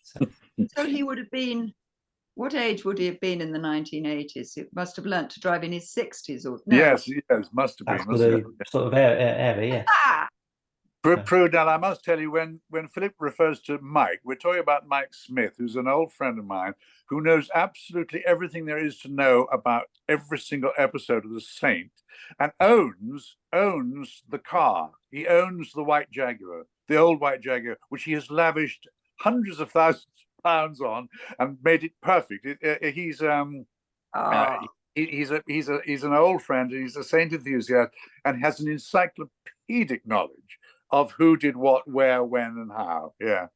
So he would have been, what age would he have been in the 1980s? He must have learnt to drive in his 60s or no? Yes, must have been. Sort of area, yeah. Prunella, I must tell you, when Philip refers to Mike, we're talking about Mike Smith, who's an old friend of mine, who knows absolutely everything there is to know about every single episode of The Saint, and owns the car. He owns the white Jaguar, the old white Jaguar, which he has lavished hundreds of thousands of pounds on and made it perfect. He's an old friend, and he's a Saint enthusiast, and has an encyclopedic knowledge of who did what, where, when, and how. Yeah.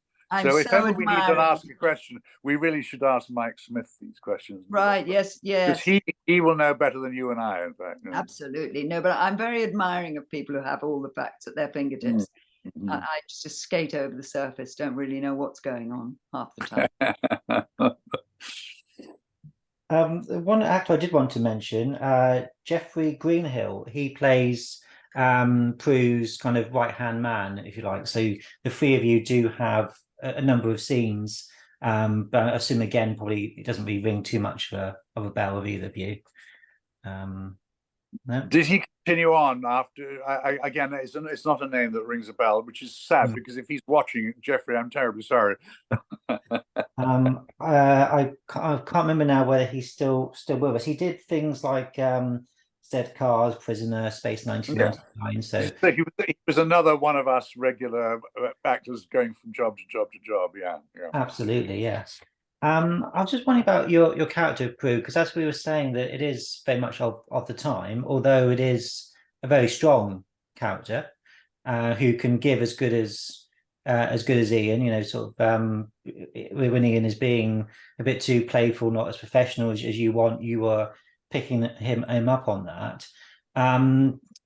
So if ever we need to ask a question, we really should ask Mike Smith these questions. Right. Yes. Because he will know better than you and I, in fact. Yeah. Absolutely. No, but I'm very admiring of people who have all the facts at their fingertips. I just skate over the surface, don't really know what's going on half the time. One actor I did want to mention, Jeffrey Greenhill. He plays Prue's kind of right-hand man, if you like. So the three of you do have a number of scenes, but I assume again probably it doesn't really ring too much of a bell with either of you. No? Did he continue on after? Again, it's not a name that rings a bell, which is sad because if he's watching, Jeffrey, I'm terribly sorry. I can't remember now whether he's still with us. He did things like Zed Cars, Prisoner, Space 1999. So he was another one of us regular actors going from job to job to job. Yeah. Absolutely, yes. I was just wondering about your character, Prue, because as we were saying, that it is very much of the time, although it is a very strong character who can give as good as Ian, you know, sort of when Ian is being a bit too playful, not as professional as you want, you were picking him up on that.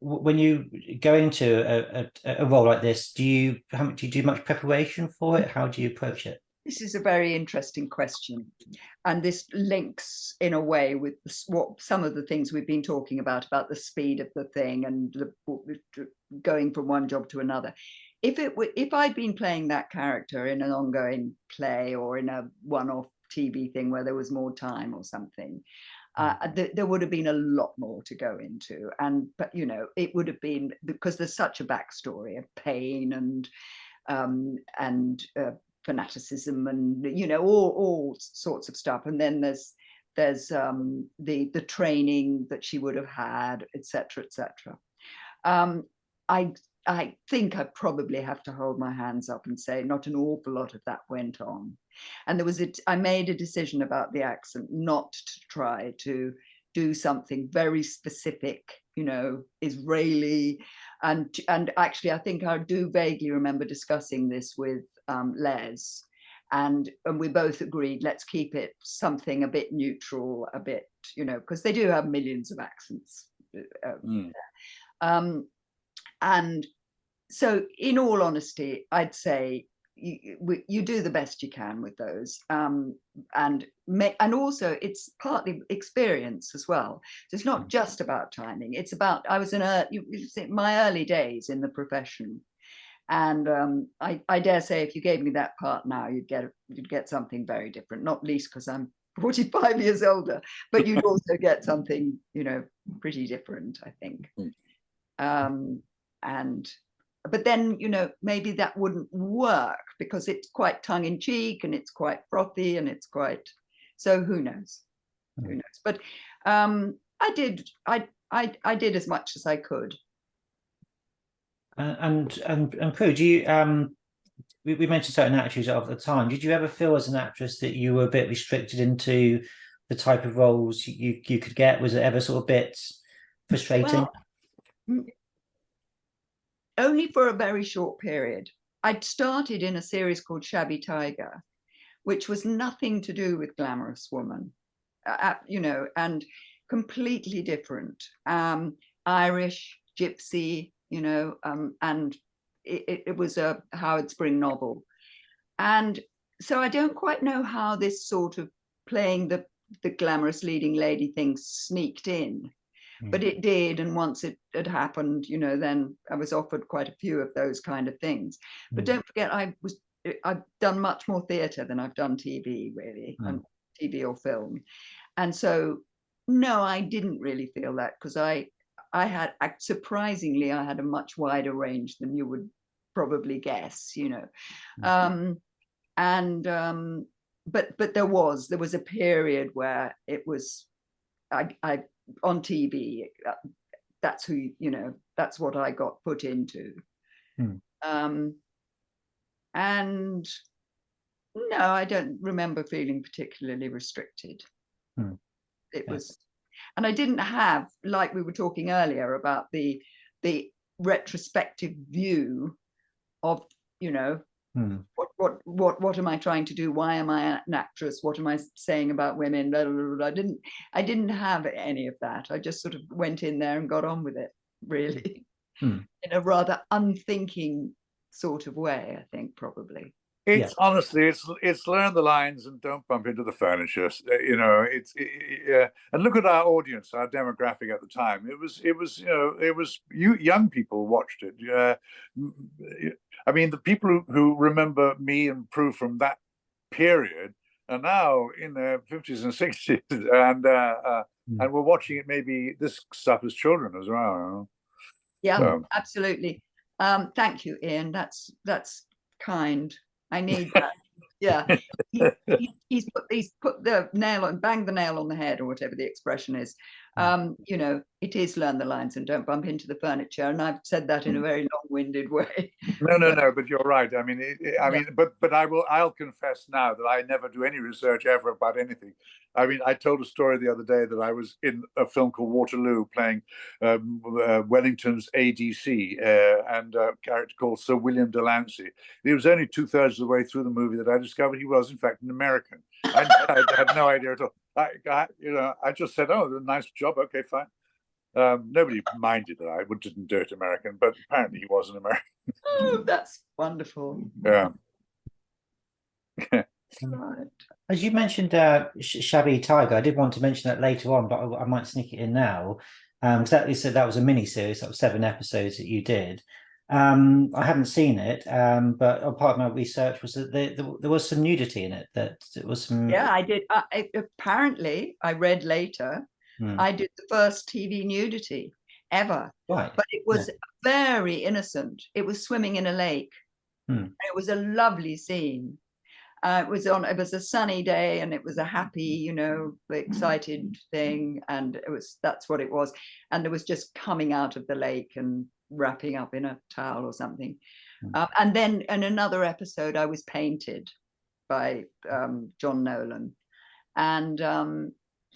When you go into a role like this, do you do much preparation for it? How do you approach it? This is a very interesting question, and this links in a way with what some of the things we've been talking about the speed of the thing and going from one job to another. If I'd been playing that character in an ongoing play or in a one-off TV thing where there was more time or something, there would have been a lot more to go into, but you know, it would have been, because there's such a backstory of pain and fanaticism and, you know, all sorts of stuff, and then there's the training that she would have had, etc. I think I probably have to hold my hands up and say not an awful lot of that went on, and I made a decision about the accent not to try to do something very specific, you know, Israeli, and actually I think I do vaguely remember discussing this with Les, and we both agreed let's keep it something a bit neutral, a bit, you know, because they do have millions of accents. And so in all honesty, I'd say you do the best you can with those, and also it's partly experience as well. So it's not just about timing, it's about, I was in my early days in the profession, and I dare say if you gave me that part now, you'd get something very different, not least because I'm 45 years older, but you'd also get something, you know, pretty different, I think. But then, you know, maybe that wouldn't work because it's quite tongue-in-cheek and it's quite frothy and it's quite, so who knows? But I did as much as I could. And Prue, do you we mentioned certain actors of the time. Did you ever feel as an actress that you were a bit restricted into the type of roles you could get? Was it ever sort of a bit frustrating? Well, only for a very short period. I'd started in a series called Shabby Tiger, which was nothing to do with Glamorous Woman, you know, and completely different. Irish, gypsy, you know, and it was a Howard Spring novel. And so I don't quite know how this sort of playing the glamorous leading lady thing sneaked in. But it did, and once it had happened, you know, then I was offered quite a few of those kind of things. But don't forget, I've done much more theatre than I've done TV, really, and TV or film. And so, no, I didn't really feel that, because I had, surprisingly, I had a much wider range than you would probably guess, Mm. But there was a period where it was I on TV. That's who that's what I got put into. Mm. And no, I don't remember feeling particularly restricted. Mm. It Yeah. was, and I didn't have, like we were talking earlier about the retrospective view of, Mm. what am I trying to do? Why am I an actress? What am I saying about women? Blah, blah, blah, blah. I didn't have any of that. I just sort of went in there and got on with it, really, Mm. in a rather unthinking sort of way, I think, probably. It's honestly, it's learn the lines and don't bump into the furniture. And look at our audience, our demographic at the time. It was you young people watched it. I mean, the people who remember me and Prue from that period are now in their 50s and 60s, and we're watching it. Maybe this stuff as children as well. Yeah, so. Absolutely. Thank you, Ian. That's kind. I need that. Yeah, he's put the nail on, banged the nail on the head, or whatever the expression is. It is learn the lines and don't bump into the furniture. And I've said that in a very long-winded way. No, but you're right. I mean, but I'll confess now that I never do any research ever about anything. I mean, I told a story the other day that I was in a film called Waterloo playing Wellington's ADC and a character called Sir William Delancey. It was only 2/3 of the way through the movie that I discovered he was, in fact, an American. I had no idea at all. I just said, "Oh, nice job. Okay, fine." Nobody minded that I didn't do it American, but apparently he was an American. Oh, that's wonderful. Yeah. Right. As you mentioned, Shabby Tiger, I did want to mention that later on, but I might sneak it in now. That was a mini series. That was 7 episodes that you did. I haven't seen it, but a part of my research was that there was some nudity in it. That it was some. Yeah, I did. Apparently, I read later. I did the first TV nudity ever, right? But it was very innocent. It was swimming in a lake. It was a lovely scene. It was a sunny day, and it was a happy, excited thing, and that's what it was. And it was just coming out of the lake and wrapping up in a towel or something. And then in another episode, I was painted by John Nolan, and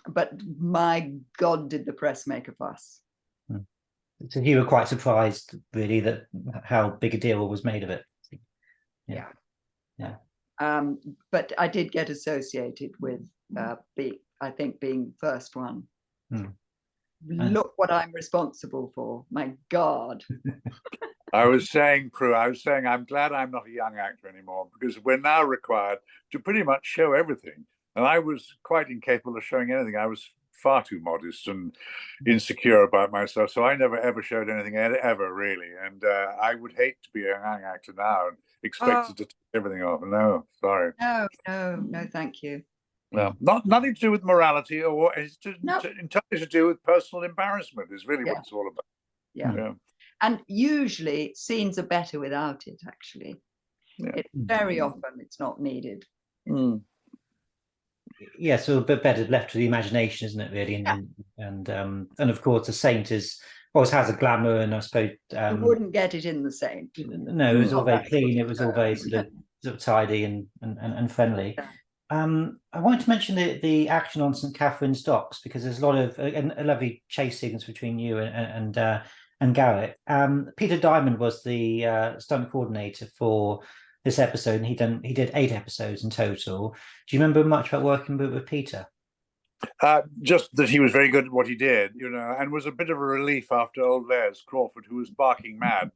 but my God, did the press make a fuss. So you were quite surprised, really, that how big a deal was made of it. Yeah. Yeah. But I did get associated with I think being first one. Look what I'm responsible for. My God. I was saying, Prue, I'm glad I'm not a young actor anymore, because we're now required to pretty much show everything. And I was quite incapable of showing anything. I was far too modest and insecure about myself. So I never, ever showed anything ever, really. And I would hate to be a young actor now and expected to take everything off. No, sorry. No, thank you. No, nothing to do with morality, or it's entirely to do with personal embarrassment is really what it's all about. Yeah. And usually scenes are better without it, actually. Very often it's not needed. Yeah, so a bit better left to the imagination, isn't it, really? And of course the Saint always has a glamour, and I suppose you wouldn't get it in the Saint. No, it was all very clean. It was all very sort of tidy and friendly. I wanted to mention the action on St. Catherine's Docks, because there's a lot of a lovely chase sequence between you and Garrett. Peter Diamond was the stunt coordinator for this episode, and he did 8 episodes in total. Do you remember much about working with Peter? Just that he was very good at what he did, and was a bit of a relief after old Les Crawford, who was barking mad.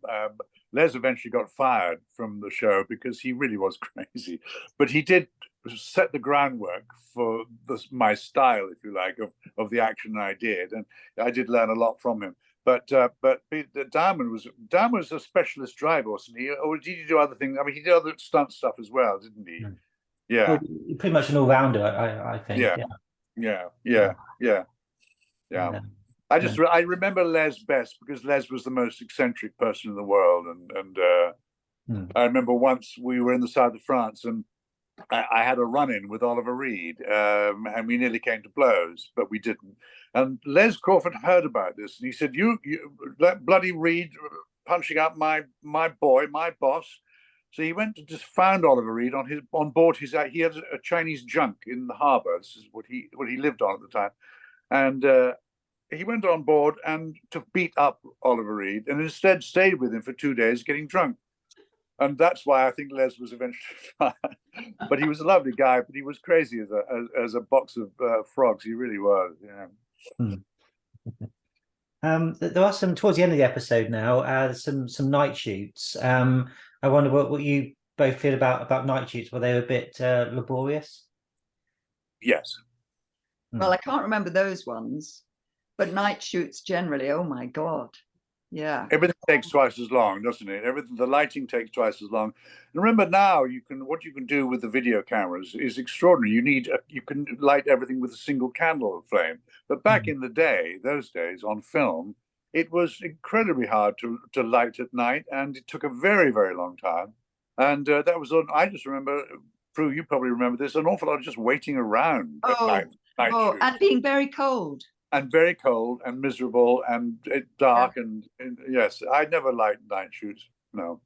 Les eventually got fired from the show because he really was crazy, but he did set the groundwork for my style, if you like, of the action I did, and I did learn a lot from him. But Diamond was a specialist driver, wasn't he? Or did he do other things? I mean, he did other stunt stuff as well, didn't he? Yeah, well, pretty much an all-rounder, I think. Yeah. I remember Les best because Les was the most eccentric person in the world, and I remember once we were in the south of France, and I had a run-in with Oliver Reed, and we nearly came to blows, but we didn't. And Les Crawford heard about this, and he said, "You that bloody Reed punching up my boy, my boss." So he went to just found Oliver Reed on board his. He had a Chinese junk in the harbour. This is what he lived on at the time, and he went on board and to beat up Oliver Reed, and instead stayed with him for 2 days, getting drunk. And that's why I think Les was eventually fired. But he was a lovely guy, but he was crazy as a box of frogs. He really was. Yeah. There are some towards the end of the episode now. Some night shoots. I wonder what you both feel about night shoots. Were they a bit laborious? Yes. Well, I can't remember those ones, but night shoots generally. Oh my God. Yeah. Everything takes twice as long, doesn't it? The lighting takes twice as long. And remember now, what you can do with the video cameras is extraordinary. You can light everything with a single candle flame. But back in the day, those days on film, it was incredibly hard to light at night, and it took a very, very long time. And that was on. I just remember, Prue, you probably remember this, an awful lot of just waiting around at night. And being very cold. And very cold and miserable and dark, and yes, I never liked night shoots. No,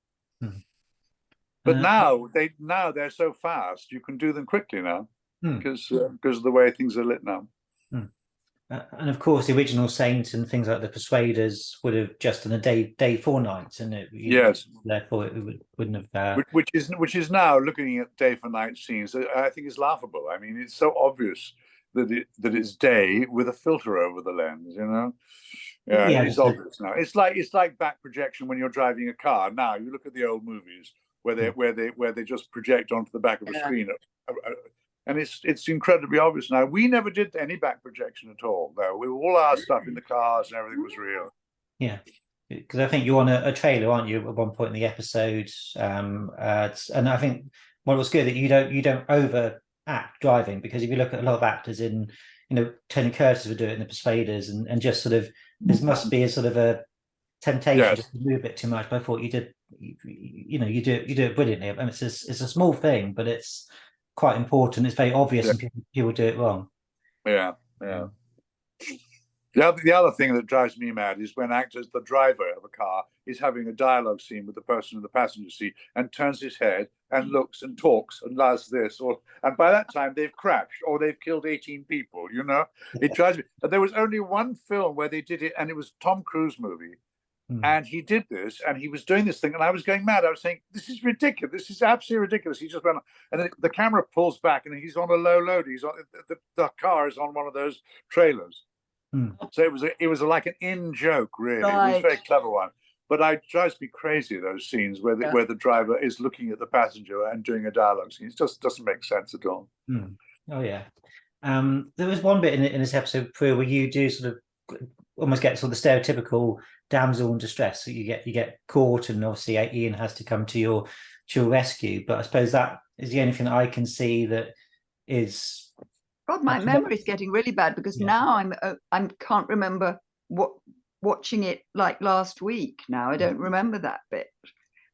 but now they're so fast. You can do them quickly now because of the way things are lit now. And of course, the original Saints and things like the Persuaders would have just done a day 4 nights, and yes, therefore it wouldn't have. Which is now looking at day for night scenes, I think is laughable. I mean, it's so obvious that it's day with a filter over the lens, Yeah, it's obvious now. It's like back projection when you're driving a car. Now you look at the old movies where they just project onto the back of a screen, and it's incredibly obvious now. We never did any back projection at all, though. All our stuff in the cars and everything was real. Yeah, because I think you're on a trailer, aren't you, at one point in the episode? And I think what was good that you don't overact driving, because if you look at a lot of actors in, Tony Curtis would do it in the Persuaders, and just sort of there must be a sort of a temptation to move a bit too much. But I thought you do it brilliantly. I mean, it's a small thing, but it's quite important. It's very obvious, and people do it wrong. Yeah. The other thing that drives me mad is when the driver of a car is having a dialogue scene with the person in the passenger seat and turns his head and looks and talks and does this, and by that time they've crashed or they've killed 18 people. It drives me. But there was only one film where they did it, and it was a Tom Cruise movie. And he did this, and he was doing this thing, and I was going mad. I was saying, "This is ridiculous. This is absolutely ridiculous." He just went, and then the camera pulls back, and he's on a low load. He's on the car is on one of those trailers. So it was like an in joke, really. It was a very clever one. But it drives me crazy, those scenes where the driver is looking at the passenger and doing a dialogue scene. It just doesn't make sense at all. Oh yeah. There was one bit in this episode, Prue, where you do sort of almost get sort of the stereotypical damsel in distress. So you get caught, and obviously Ian has to come to your rescue. But I suppose that is the only thing that I can see that is. God, my memory is getting really bad, because now I can't remember watching it like last week. Now I don't remember that bit.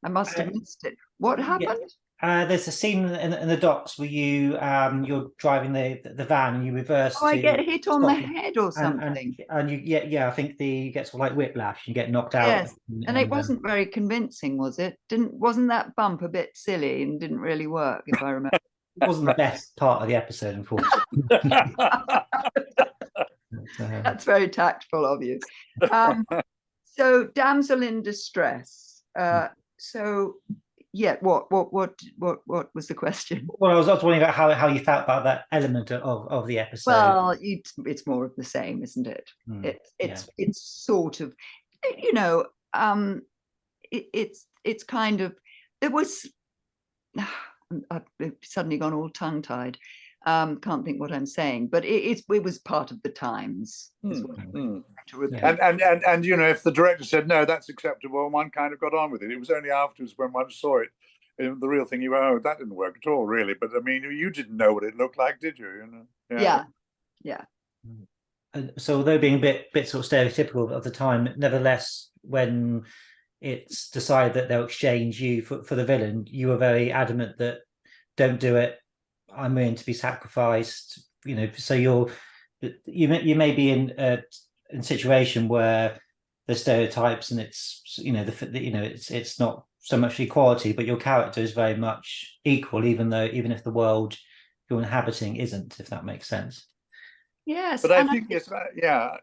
I must have missed it. What happened? There's a scene in the docks where you're driving the van and you reverse. I get hit on the head or something. And you I think you get sort of like whiplash. You get knocked out. Yes, and it wasn't very convincing, was it? Wasn't that bump a bit silly and didn't really work, if I remember? It wasn't the best part of the episode, unfortunately. That's very tactful of you. So, damsel in distress. So, yeah. What was the question? Well, I was wondering about how you felt about that element of the episode. Well, it's more of the same, isn't it? It's sort of, it's kind of, there was. I've suddenly gone all tongue-tied. Can't think what I'm saying, but it was part of the times. And if the director said no, that's acceptable, one kind of got on with it. It was only afterwards when one saw it, the real thing, you went, oh, that didn't work at all, really. But I mean, you didn't know what it looked like, did you? Yeah. So although being a bit sort of stereotypical of the time, nevertheless, when it's decided that they'll exchange you for the villain, you were very adamant that don't do it. I'm willing to be sacrificed. So you may be in a situation where the stereotypes and it's it's not so much equality, but your character is very much equal, even if the world you're inhabiting isn't, if that makes sense. Yes, but I think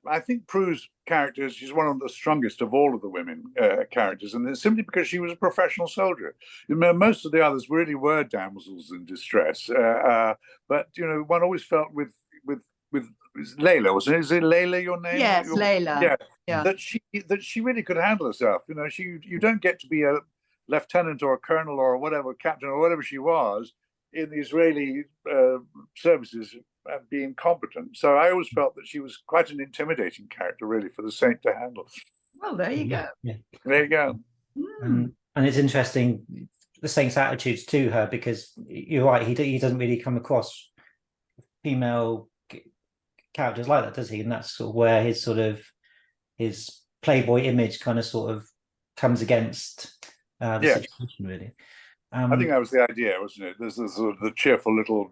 I think Prue's character, she's one of the strongest of all of the women characters, and it's simply because she was a professional soldier. Most of the others really were damsels in distress, but one always felt with Layla, wasn't it? Is it Layla your name? Yes, Layla. Yeah. That she really could handle herself. You don't get to be a lieutenant or a colonel or whatever, captain or whatever she was in the Israeli services, being competent. So I always felt that she was quite an intimidating character, really, for the Saint to handle. Well, there you go. Yeah. There you go. And it's interesting, the Saint's attitudes to her, because you're right, he doesn't really come across female characters like that, does he? And that's sort of where his playboy image kind of sort of comes against the situation, really. I think that was the idea, wasn't it? There's sort of the cheerful little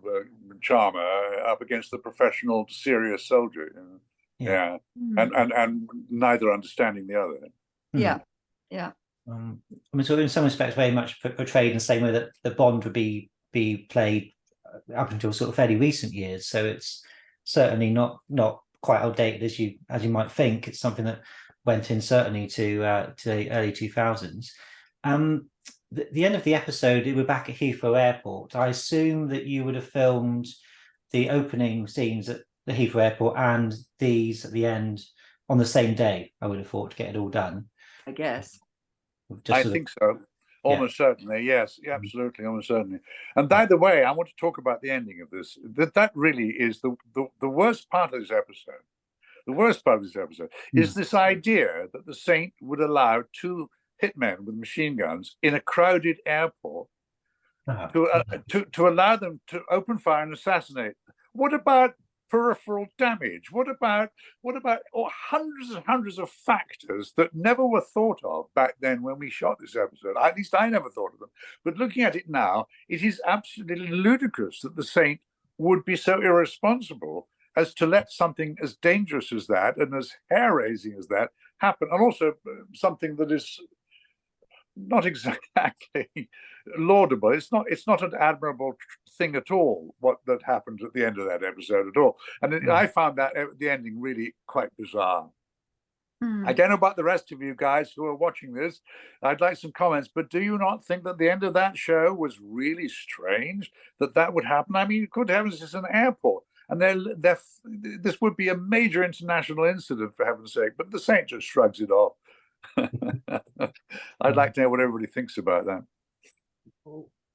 charmer up against the professional, serious soldier. And neither understanding the other. Yeah. So in some respects, very much portrayed in the same way that the Bond would be played up until sort of fairly recent years. So it's certainly not quite outdated as you might think. It's something that went in certainly to the early 2000s. The end of the episode, we're back at Heathrow Airport. I assume that you would have filmed the opening scenes at the Heathrow Airport and these at the end on the same day, I would have thought, to get it all done. I guess. I think so. Almost certainly, yes, absolutely, almost certainly. And by the way, I want to talk about the ending of this. That really is the worst part of this episode. The worst part of this episode is this idea that the Saint would allow two hitmen with machine guns in a crowded airport to allow them to open fire and assassinate. What about peripheral damage? What about hundreds and hundreds of factors that never were thought of back then when we shot this episode? At least I never thought of them. But looking at it now, it is absolutely ludicrous that the Saint would be so irresponsible as to let something as dangerous as that and as hair-raising as that happen, and also something that is not exactly laudable. It's not an admirable thing at all, what that happened at the end of that episode at all. And I found that the ending really quite bizarre. I don't know about the rest of you guys who are watching this. I'd like some comments, but do you not think that the end of that show was really strange, that would happen? I mean, good heavens, it's an airport. And this would be a major international incident, for heaven's sake, but the Saint just shrugs it off. I'd like to know what everybody thinks about that.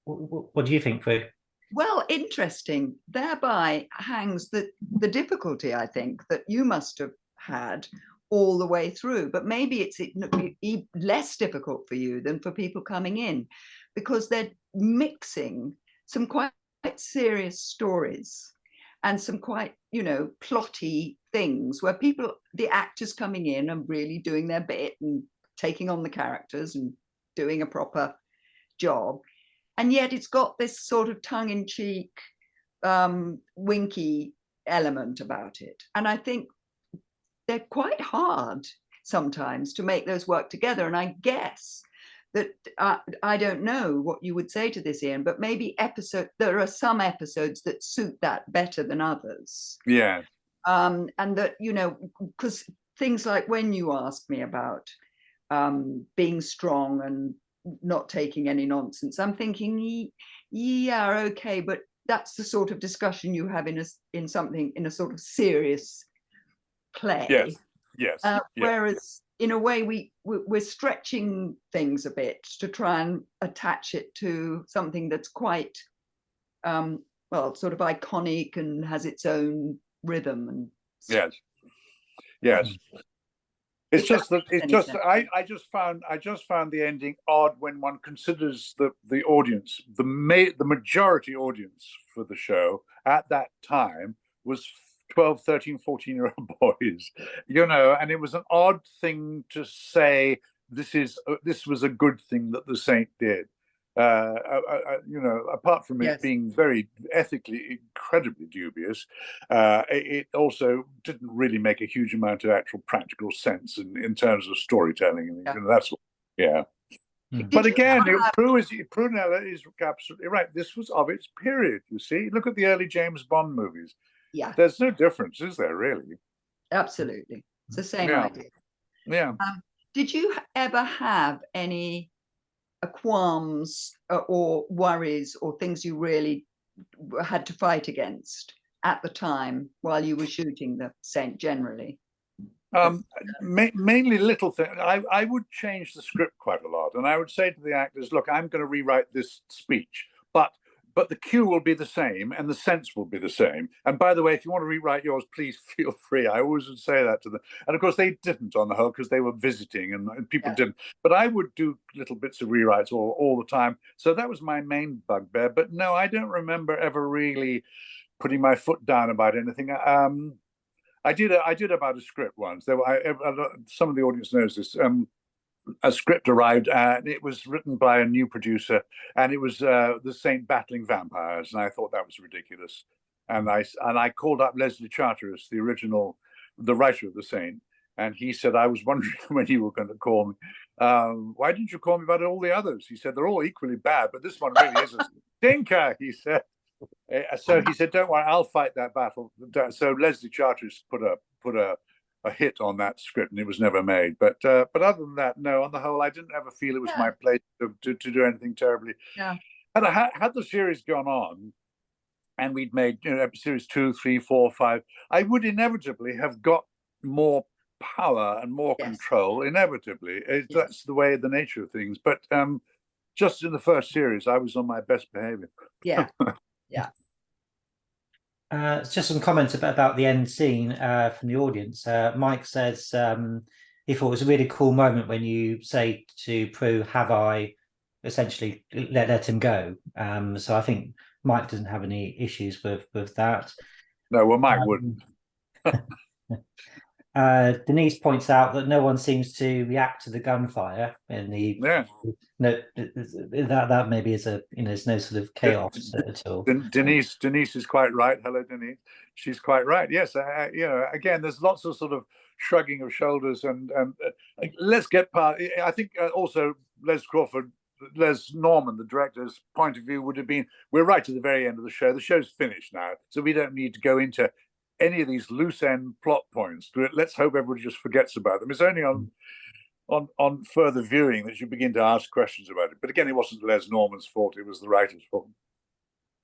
What do you think, Prue? Well, interesting. Thereby hangs the difficulty, I think, that you must have had all the way through. But maybe it's less difficult for you than for people coming in, because they're mixing some quite serious stories and some quite, plotty things where the actors coming in and really doing their bit and taking on the characters and doing a proper job. And yet it's got this sort of tongue-in-cheek, winky element about it. And I think they're quite hard sometimes to make those work together. And I guess that I don't know what you would say to this, Ian, but maybe there are some episodes that suit that better than others. Yeah. And that, because things like when you asked me about being strong and not taking any nonsense, I'm thinking, yeah, okay, but that's the sort of discussion you have in a sort of serious play. Yes. Whereas in a way we're stretching things a bit to try and attach it to something that's quite sort of iconic and has its own rhythm. And yes. It's just that I just found the ending odd when one considers the audience, the majority audience for the show at that time was 12, 13, 14-year-old boys, and it was an odd thing to say this was a good thing that the Saint did. You know, apart from it Yes. being very ethically incredibly dubious, it also didn't really make a huge amount of actual practical sense in terms of storytelling. And Yeah. you know, that's what, yeah. Mm. But Did you again, ever have- Prunella is absolutely right. This was of its period. You see, look at the early James Bond movies. Yeah, There's no difference, is there? Really? absolutely. It's the same Yeah. idea. Yeah. Did you ever have any qualms or worries or things you really had to fight against at the time while you were shooting the Saint generally? Mainly little things. I would change the script quite a lot, and I would say to the actors, "Look, I'm going to rewrite this speech, but the cue will be the same, and the sense will be the same. And by the way, if you want to rewrite yours, please feel free." I always would say that to them, and of course they didn't on the whole because they were visiting, and people didn't. But I would do little bits of rewrites all the time. So that was my main bugbear. But no, I don't remember ever really putting my foot down about anything. I did about a script once. Some of the audience knows this. A script arrived, and it was written by a new producer, and it was the Saint battling vampires, and I thought that was ridiculous. And I called up Leslie Charteris, the writer of the Saint, and he said, "I was wondering when you were going to call me. Why didn't you call me about all the others?" He said, "They're all equally bad, but this one really is a stinker." He said. So he said, "Don't worry, I'll fight that battle." So Leslie Charteris put a hit on that script, and it was never made. But other than that, no. On the whole, I didn't ever feel it was my place to do anything terribly. Yeah. Had the series gone on, and we'd made series 2, 3, 4, 5, I would inevitably have got more power and more control. Inevitably, that's the way, the nature of things. But just in the first series, I was on my best behavior. Yeah. Yeah. Just some comments about the end scene from the audience. Mike says he thought it was a really cool moment when you say to Prue, "Have I?" essentially let him go. So I think Mike doesn't have any issues with that. No, well, Mike wouldn't. Denise points out that no one seems to react to the gunfire, and that maybe is there's no sort of chaos at all. Denise is quite right. Hello, Denise. She's quite right. Yes, again, there's lots of sort of shrugging of shoulders, and let's get past. I think also Les Norman, the director's point of view would have been, we're right at the very end of the show. The show's finished now, so we don't need to go into any of these loose end plot points. Let's hope everybody just forgets about them. It's only on further viewing that you begin to ask questions about it. But again, it wasn't Les Norman's fault; it was the writer's fault.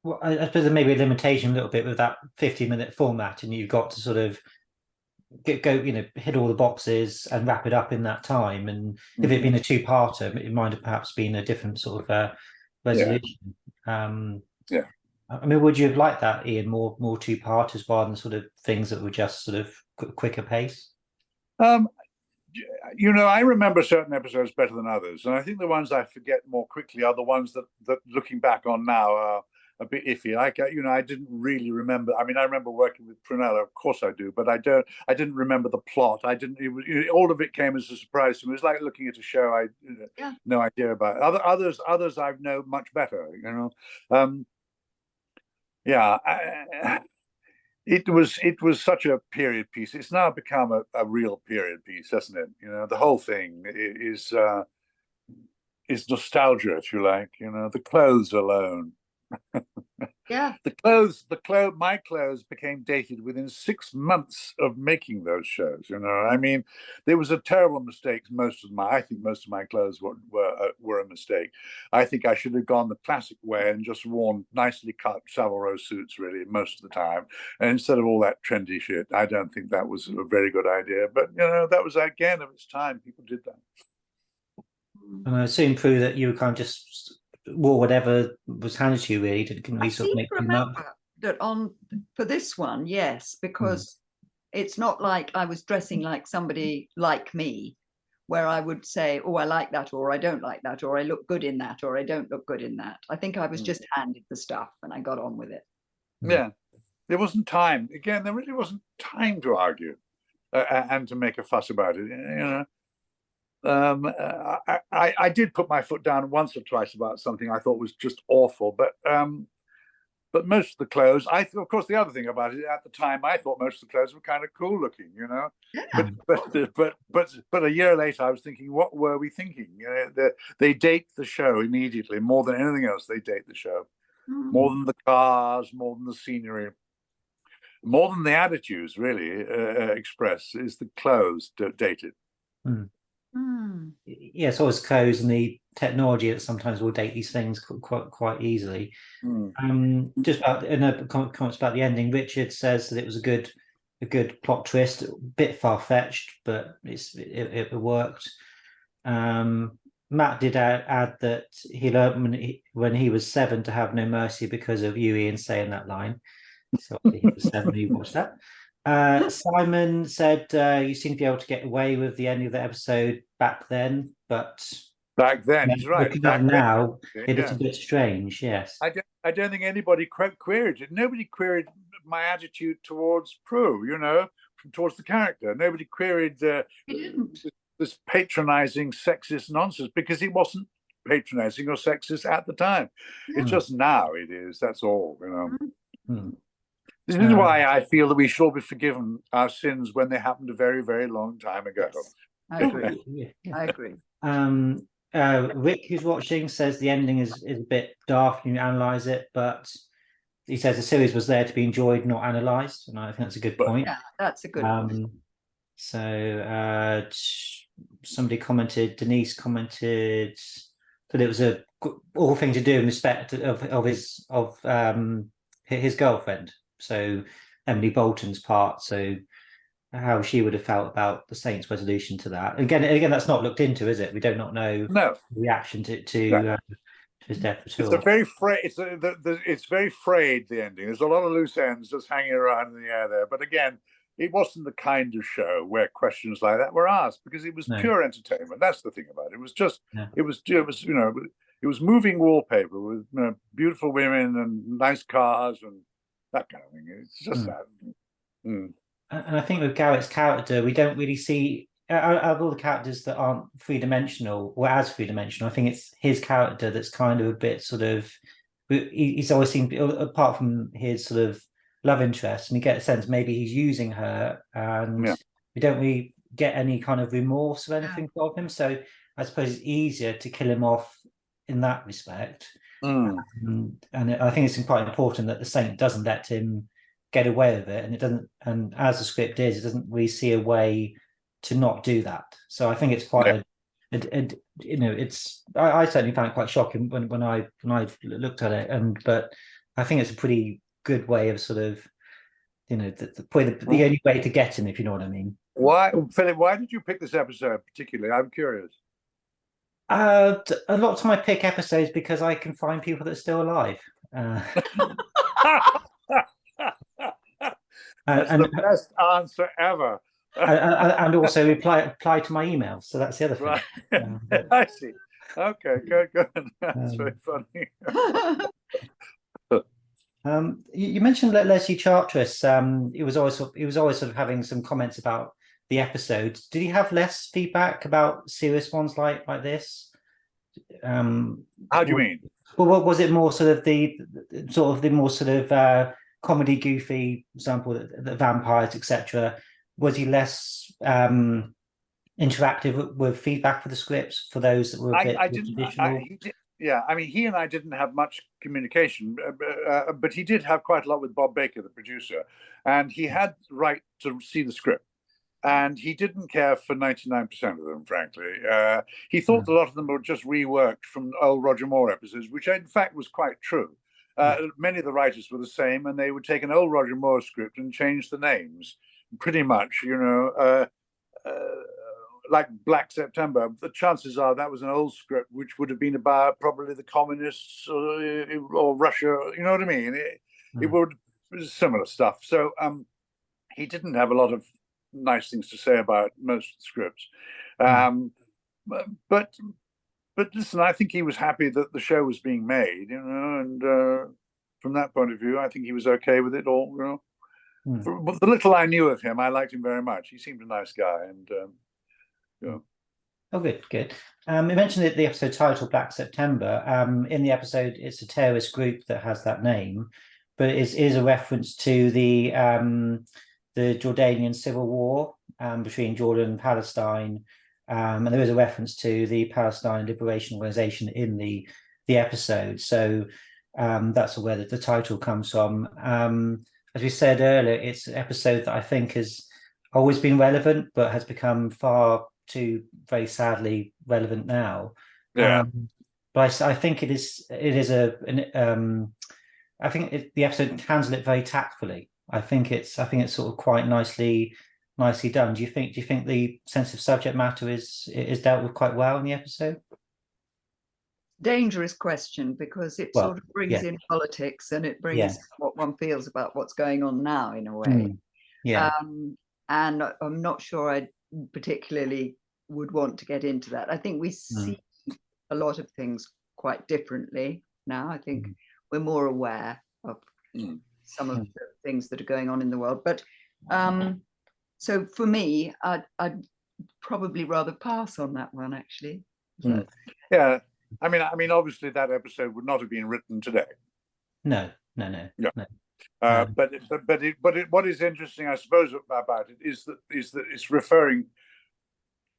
Well, I suppose there may be a limitation a little bit with that 50-minute format, and you've got to sort of hit all the boxes and wrap it up in that time. And if it'd been a two-parter, it might have perhaps been a different sort of resolution. Yeah. I mean, would you have liked that, Ian, more two-parters rather than sort of things that were just sort of quicker pace? I remember certain episodes better than others, and I think the ones I forget more quickly are the ones that looking back on now are a bit iffy. I didn't really remember. I mean, I remember working with Prunella, of course I do, but I didn't remember the plot. All of it came as a surprise to me. It was like looking at a show I no idea about. Others I know much better. It was such a period piece. It's now become a real period piece, hasn't it? The whole thing is nostalgia, if you like. The clothes alone. Yeah. My clothes became dated within 6 months of making those shows. I mean, there was a terrible mistake. I think most of my clothes were a mistake. I think I should have gone the classic way and just worn nicely cut Savile Row suits, really, most of the time, and instead of all that trendy shit. I don't think that was a very good idea. But that was, again, of its time. People did that. And I assume, Prue, that you kind of just wore whatever was handed to you, really. Didn't we sort of make them up? That for this one, yes, because it's not like I was dressing like somebody like me, where I would say, "Oh, I like that," or "I don't like that," or "I look good in that," or "I don't look good in that." I think I was just handed the stuff and I got on with it. Yeah, there wasn't time. Again, there really wasn't time to argue and to make a fuss about it. I did put my foot down once or twice about something I thought was just awful, but most of the clothes, of course, the other thing about it at the time, I thought most of the clothes were kind of cool looking, you know. Yeah. But a year later, I was thinking, what were we thinking? You know, they date the show immediately more than anything else. They date the show more than the cars, more than the scenery, more than the attitudes. Really, express is the clothes dated. Yeah, it's always clothes and the technology that sometimes will date these things quite easily. Just about comments about the ending. Richard says that it was a good plot twist, a bit far fetched, but it worked. Matt did add that he learned when he was 7 to have no mercy because of you, Ian, saying that line. So he was 7 when he watched that. Simon said you seem to be able to get away with the ending of the episode back then, but back then, he's right. Looking at now, it looks a bit strange. Yes, I don't think anybody queried it. Nobody queried my attitude towards Prue, you know, towards the character. Nobody queried this patronizing sexist nonsense because it wasn't patronizing or sexist at the time. It's just now it is. That's all, you know. This is why I feel that we should all be forgiven our sins when they happened a very, very long time ago. Yes, I agree. I agree. Rick, who's watching, says the ending is a bit daft when you analyze it, but he says the series was there to be enjoyed, not analyzed, and I think that's a good point. Yeah, that's a good point. So somebody commented, Denise commented that it was a awful thing to do in respect of his girlfriend. So Emily Bolton's part. So how she would have felt about the Saints' resolution to that. Again, that's not looked into, is it? We do not know the reaction to his death at all. It's a very it's very frayed, the ending. There's a lot of loose ends just hanging around in the air there. But again, it wasn't the kind of show where questions like that were asked because it was pure entertainment. That's the thing about it. It was just it was you know, it was moving wallpaper with beautiful women and nice cars and that kind of thing. It's just that. And I think with Garrett's character, we don't really see out of all the characters that aren't three-dimensional or as three-dimensional. I think it's his character that's kind of a bit sort of. He's always seemed, apart from his sort of love interest, and you get a sense maybe he's using her, and we don't really get any kind of remorse or anything of him. So I suppose it's easier to kill him off in that respect. And I think it's quite important that the Saint doesn't let him get away with it, and it doesn't. And as the script is, it doesn't really see a way to not do that. So I think it's quite you know, it's. I certainly found it quite shocking when I looked at it, but I think it's a pretty good way of sort of, you know, the only way to get him, if you know what I mean. Why, Philip? Why did you pick this episode particularly? I'm curious. A lot of time I pick episodes because I can find people that are still alive. That's the best answer ever. And also reply to my emails. So that's the other thing. Right. I see. Okay, good. That's very funny. You mentioned Leslie Charteris. He was always sort of having some comments about the episodes. Did he have less feedback about serious ones like this? How do you mean? Well, was it more sort of the more sort of comedy, goofy example, the vampires, etc.? Was he less interactive with feedback for the scripts for those that were a bit traditional? Yeah, I mean, he and I didn't have much communication, but he did have quite a lot with Bob Baker, the producer, and he had the right to see the script. And he didn't care for 99% of them, frankly. He thought a lot of them were just reworked from old Roger Moore episodes, which in fact was quite true. Many of the writers were the same, and they would take an old Roger Moore script and change the names, pretty much, you know, like Black September. The chances are that was an old script, which would have been about probably the communists or Russia, you know what I mean? It was similar stuff. So he didn't have a lot of nice things to say about most scripts. But listen, I think he was happy that the show was being made, you know, and from that point of view, I think he was okay with it all, you know. For the little I knew of him, I liked him very much. He seemed a nice guy, and you know. Oh, good, good. You mentioned the episode title Black September. In the episode, it's a terrorist group that has that name, but it is a reference to the Jordanian civil war between Jordan and Palestine, and there is a reference to the Palestine Liberation Organization in the episode. So that's where the title comes from. As we said earlier, it's an episode that I think has always been relevant, but has become far too very sadly relevant now. Yeah. But I think it is I think the episode handles it very tactfully. I think it's sort of quite nicely done. Do you think the sensitive subject matter is dealt with quite well in the episode? Dangerous question, because it Well, sort of brings yeah. in politics, and it brings Yeah. what one feels about what's going on now in a way. Mm. Yeah. And I'm not sure I particularly would want to get into that. I think we see a lot of things quite differently now. I think we're more aware of some of the things that are going on in the world. But so for me, I'd probably rather pass on that one, actually. Yeah. I mean, obviously that episode would not have been written today. No. Yeah. No. But what is interesting, I suppose, about it is that it's referring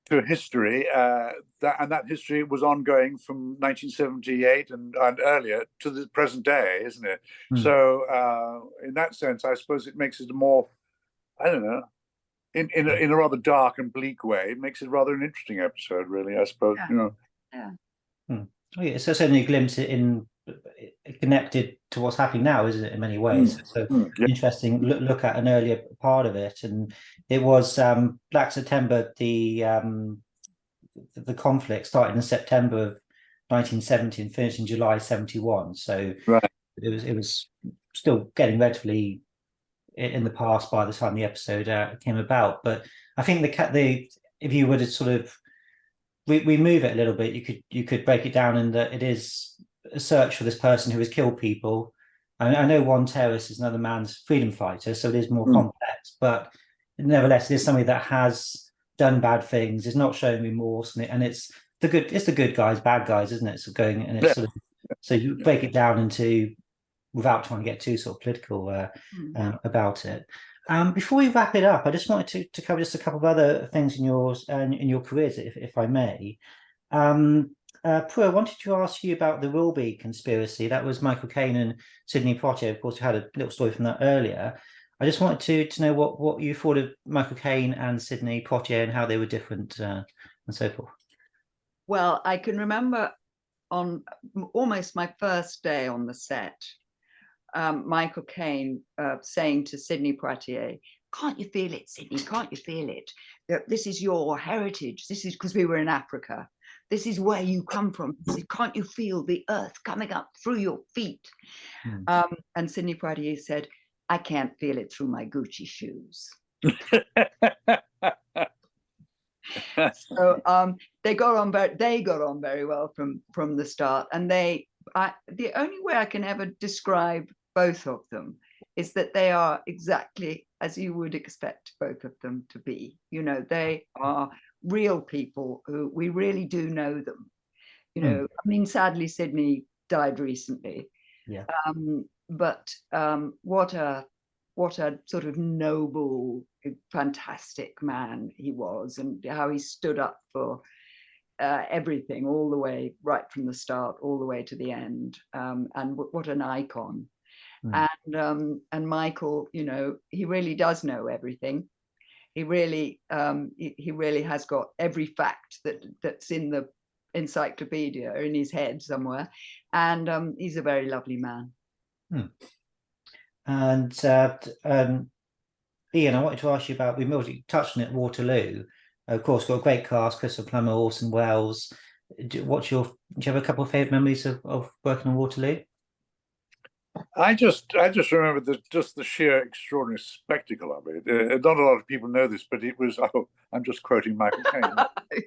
to a history that history was ongoing from 1978 and earlier to the present day, isn't it? So in that sense, I suppose it makes it a more, I don't know, in a rather dark and bleak way, it makes it rather an interesting episode, really, I suppose. Yeah. Oh, yeah. So certainly a glimpse in connected to what's happening now, isn't it, in many ways? So interesting look at an earlier part of it. And it was Black September, the conflict started in September of 1970 and finished in July 71. So it was still getting relatively in the past by the time the episode came about. But I think if you were to sort of remove it a little bit, you could break it down in that it is a search for this person who has killed people. I know one terrorist is another man's freedom fighter, so it is more complex, but nevertheless, it is somebody that has done bad things, is not showing remorse, and it's the good guys, bad guys, isn't it? So going and it's sort of, so you break it down into, without trying to get too sort of political about it. Before we wrap it up, I just wanted to cover just a couple of other things in your careers, if I may. Prue, I wanted to ask you about the Wilby conspiracy. That was Michael Caine and Sidney Poitier. Of course, we had a little story from that earlier. I just wanted to know what you thought of Michael Caine and Sidney Poitier and how they were different and so forth. Well, I can remember on almost my first day on the set, Michael Caine saying to Sidney Poitier, "Can't you feel it, Sidney? Can't you feel it? This is your heritage. This is because we were in Africa. This is where you come from. Can't you feel the earth coming up through your feet?" And Sidney Poitier said, "I can't feel it through my Gucci shoes." So they got on very well from the start. And the only way I can ever describe both of them is that they are exactly as you would expect both of them to be. They are real people who we really do know them. I mean, sadly, Sidney died recently. Yeah. But what a sort of noble, fantastic man he was, and how he stood up for everything all the way, right from the start all the way to the end. And what an icon. And Michael, he really does know everything. He really has got every fact that's in the encyclopedia in his head somewhere. And he's a very lovely man. And Ian, I wanted to ask you about, we already touched on it, Waterloo. Of course, got a great cast: Christopher Plummer, Orson Welles. Do you have a couple of favourite memories of working on Waterloo? I just remember the sheer extraordinary spectacle of it. Not a lot of people know this, but it was. Oh, I'm just quoting Michael Caine.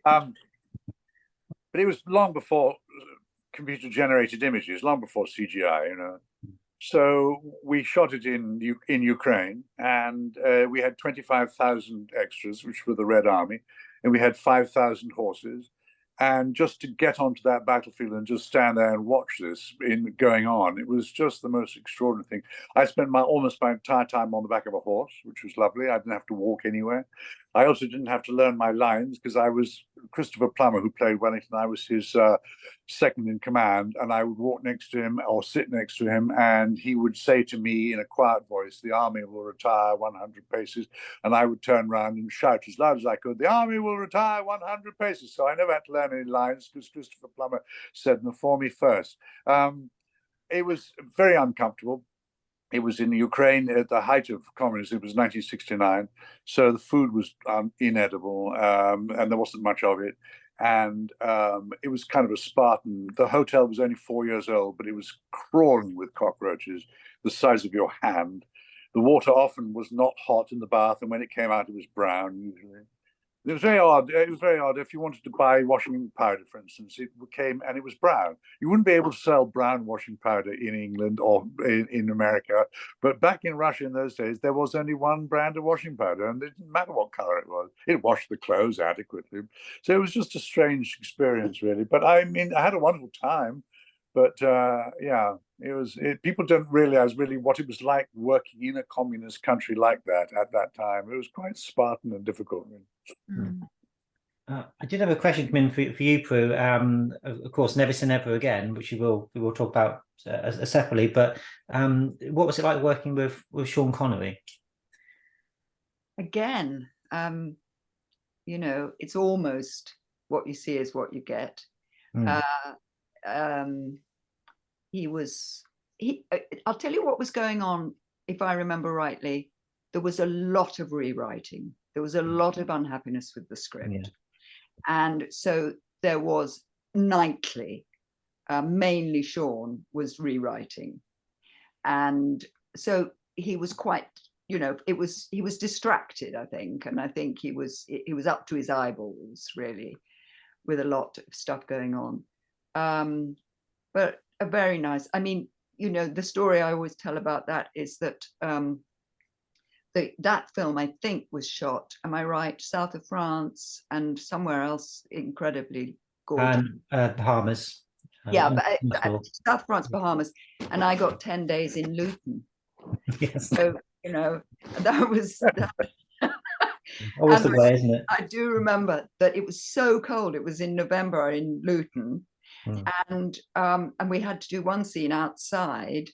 But it was long before computer-generated images, long before CGI. So we shot it in Ukraine, and we had 25,000 extras, which were the Red Army, and we had 5,000 horses. And just to get onto that battlefield and just stand there and watch this going on, it was just the most extraordinary thing. I spent almost my entire time on the back of a horse, which was lovely. I didn't have to walk anywhere. I also didn't have to learn my lines because I was Christopher Plummer, who played Wellington. I was his second in command, and I would walk next to him or sit next to him, and he would say to me in a quiet voice, "The army will retire 100 paces," and I would turn around and shout as loud as I could, "The army will retire 100 paces." So I never had to learn any lines because Christopher Plummer said them for me first. It was very uncomfortable. It was in Ukraine at the height of communism. It was 1969, so the food was inedible, and there wasn't much of it. And it was kind of a Spartan. The hotel was only 4 years old, but it was crawling with cockroaches the size of your hand. The water often was not hot in the bath, and when it came out, it was brown usually. It was very odd. It was very odd. If you wanted to buy washing powder, for instance, it came and it was brown. You wouldn't be able to sell brown washing powder in England or in America. But back in Russia in those days, there was only one brand of washing powder, and it didn't matter what color it was. It washed the clothes adequately. So it was just a strange experience, really. But I mean, I had a wonderful time. But yeah, people don't realize really what it was like working in a communist country like that at that time. It was quite Spartan and difficult. Mm. I did have a question come in for you, Prue. Of course, Never Say Never Again, which we will talk about separately. But what was it like working with Sean Connery? Again, you know, it's almost what you see is what you get. Mm. I'll tell you what was going on, if I remember rightly. There was a lot of rewriting. There was a lot of unhappiness with the script. Yeah. And so there was nightly, mainly Sean was rewriting. And so he was quite, you know, he was distracted, I think. And I think he was up to his eyeballs, really, with a lot of stuff going on. But a very nice, I mean, you know, the story I always tell about that is that that film, I think, was shot, am I right, south of France and somewhere else incredibly gorgeous. And Bahamas. Yeah, but South France, Bahamas, and I got 10 days in Luton. Yes. So, you know, that was always the way, isn't it? I do remember that it was so cold. It was in November in Luton, and we had to do one scene outside,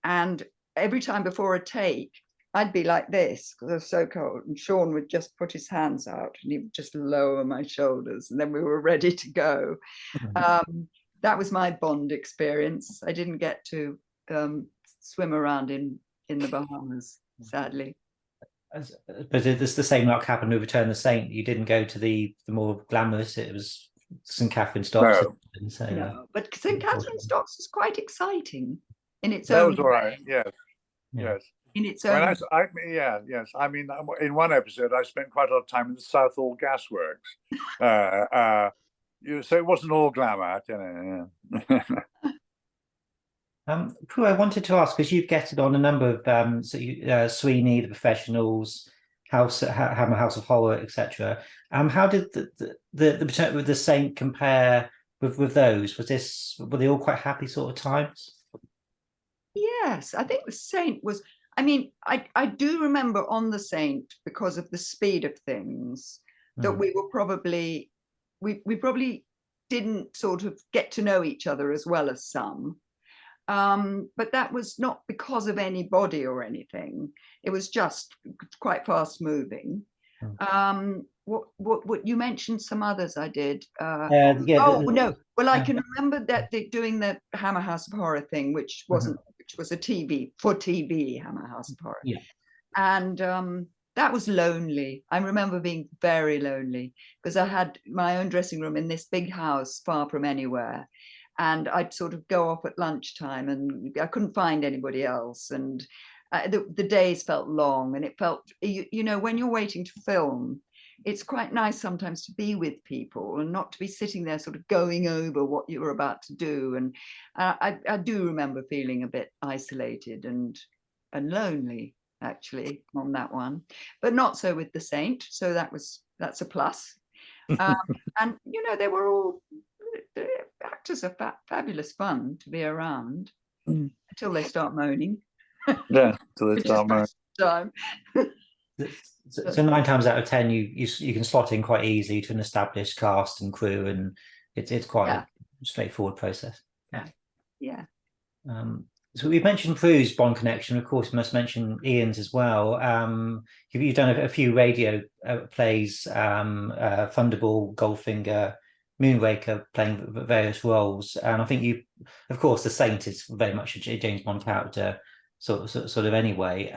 and every time before a take, I'd be like this because it was so cold, and Sean would just put his hands out and he would just lower my shoulders, and then we were ready to go. That was my Bond experience. I didn't get to swim around in the Bahamas, sadly. But it's the same like happened with Return of the Saint. You didn't go to the more glamorous. It was St. Catherine Stocks. No. So, no, but St. Catherine Stocks is quite exciting in its own. That was all right. Yes. Yeah. Yes. In its own. Yes. I mean, in one episode, I spent quite a lot of time in the Southall Gasworks. So it wasn't all glamour, you know. Prue, I wanted to ask, because you've getted on a number of Sweeney, The Professionals, Hammer House of Horror, etc. How did the Saint compare with those? Were they all quite happy sort of times? Yes, I think The Saint was. I mean, I do remember on The Saint, because of the speed of things, that we were probably we probably didn't sort of get to know each other as well as some. But that was not because of anybody or anything. It was just quite fast moving. What you mentioned some others I did. No. Well, I can remember that doing the Hammer House of Horror thing, which wasn't, which was a TV Hammer House of Horror. Yeah. And that was lonely. I remember being very lonely because I had my own dressing room in this big house far from anywhere. And I'd sort of go off at lunchtime and I couldn't find anybody else. And the days felt long, and it felt, you know, when you're waiting to film, it's quite nice sometimes to be with people and not to be sitting there sort of going over what you were about to do. And I do remember feeling a bit isolated and lonely, actually, on that one, but not so with The Saint. So that's a plus. And they were all, the actors are fabulous fun to be around until they start moaning. Yeah, so they Which is start most of the time. So 9 times out of 10, you can slot in quite easily to an established cast and crew, and it's quite a straightforward process. Yeah. So we mentioned Prue's Bond connection. Of course, we must mention Ian's as well. You've done a few radio plays, Thunderball, Goldfinger, Moonraker, playing various roles, and I think you, of course, The Saint is very much a James Bond character, sort of anyway.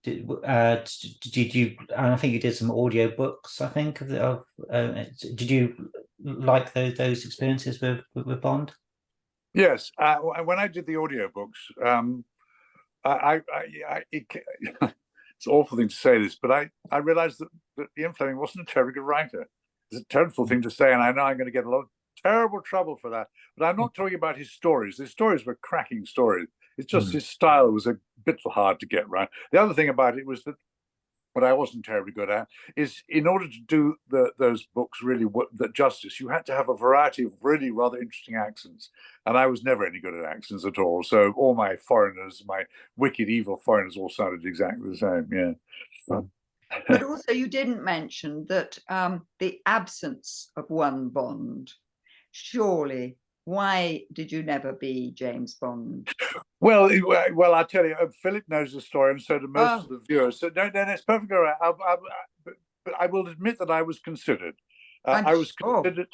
Did you? I think you did some audio books. I think did you like those experiences with Bond? Yes, when I did the audiobooks, it's an awful thing to say this, but I realized that Ian Fleming wasn't a terribly good writer. It's a terrible thing to say, and I know I'm going to get a lot of terrible trouble for that. But I'm not talking about his stories. His stories were cracking stories. It's just his style was a bit hard to get right. The other thing about it was that what I wasn't terribly good at is, in order to do those books really that justice, you had to have a variety of really rather interesting accents, and I was never any good at accents at all. So all my foreigners, my wicked evil foreigners, all sounded exactly the same. Yeah. But also, you didn't mention that the absence of one Bond. Surely, why did you never be James Bond? Well, I tell you, Philip knows the story, and so do most of the viewers. So no, it's perfectly all right. But I will admit that I was considered. I was considered.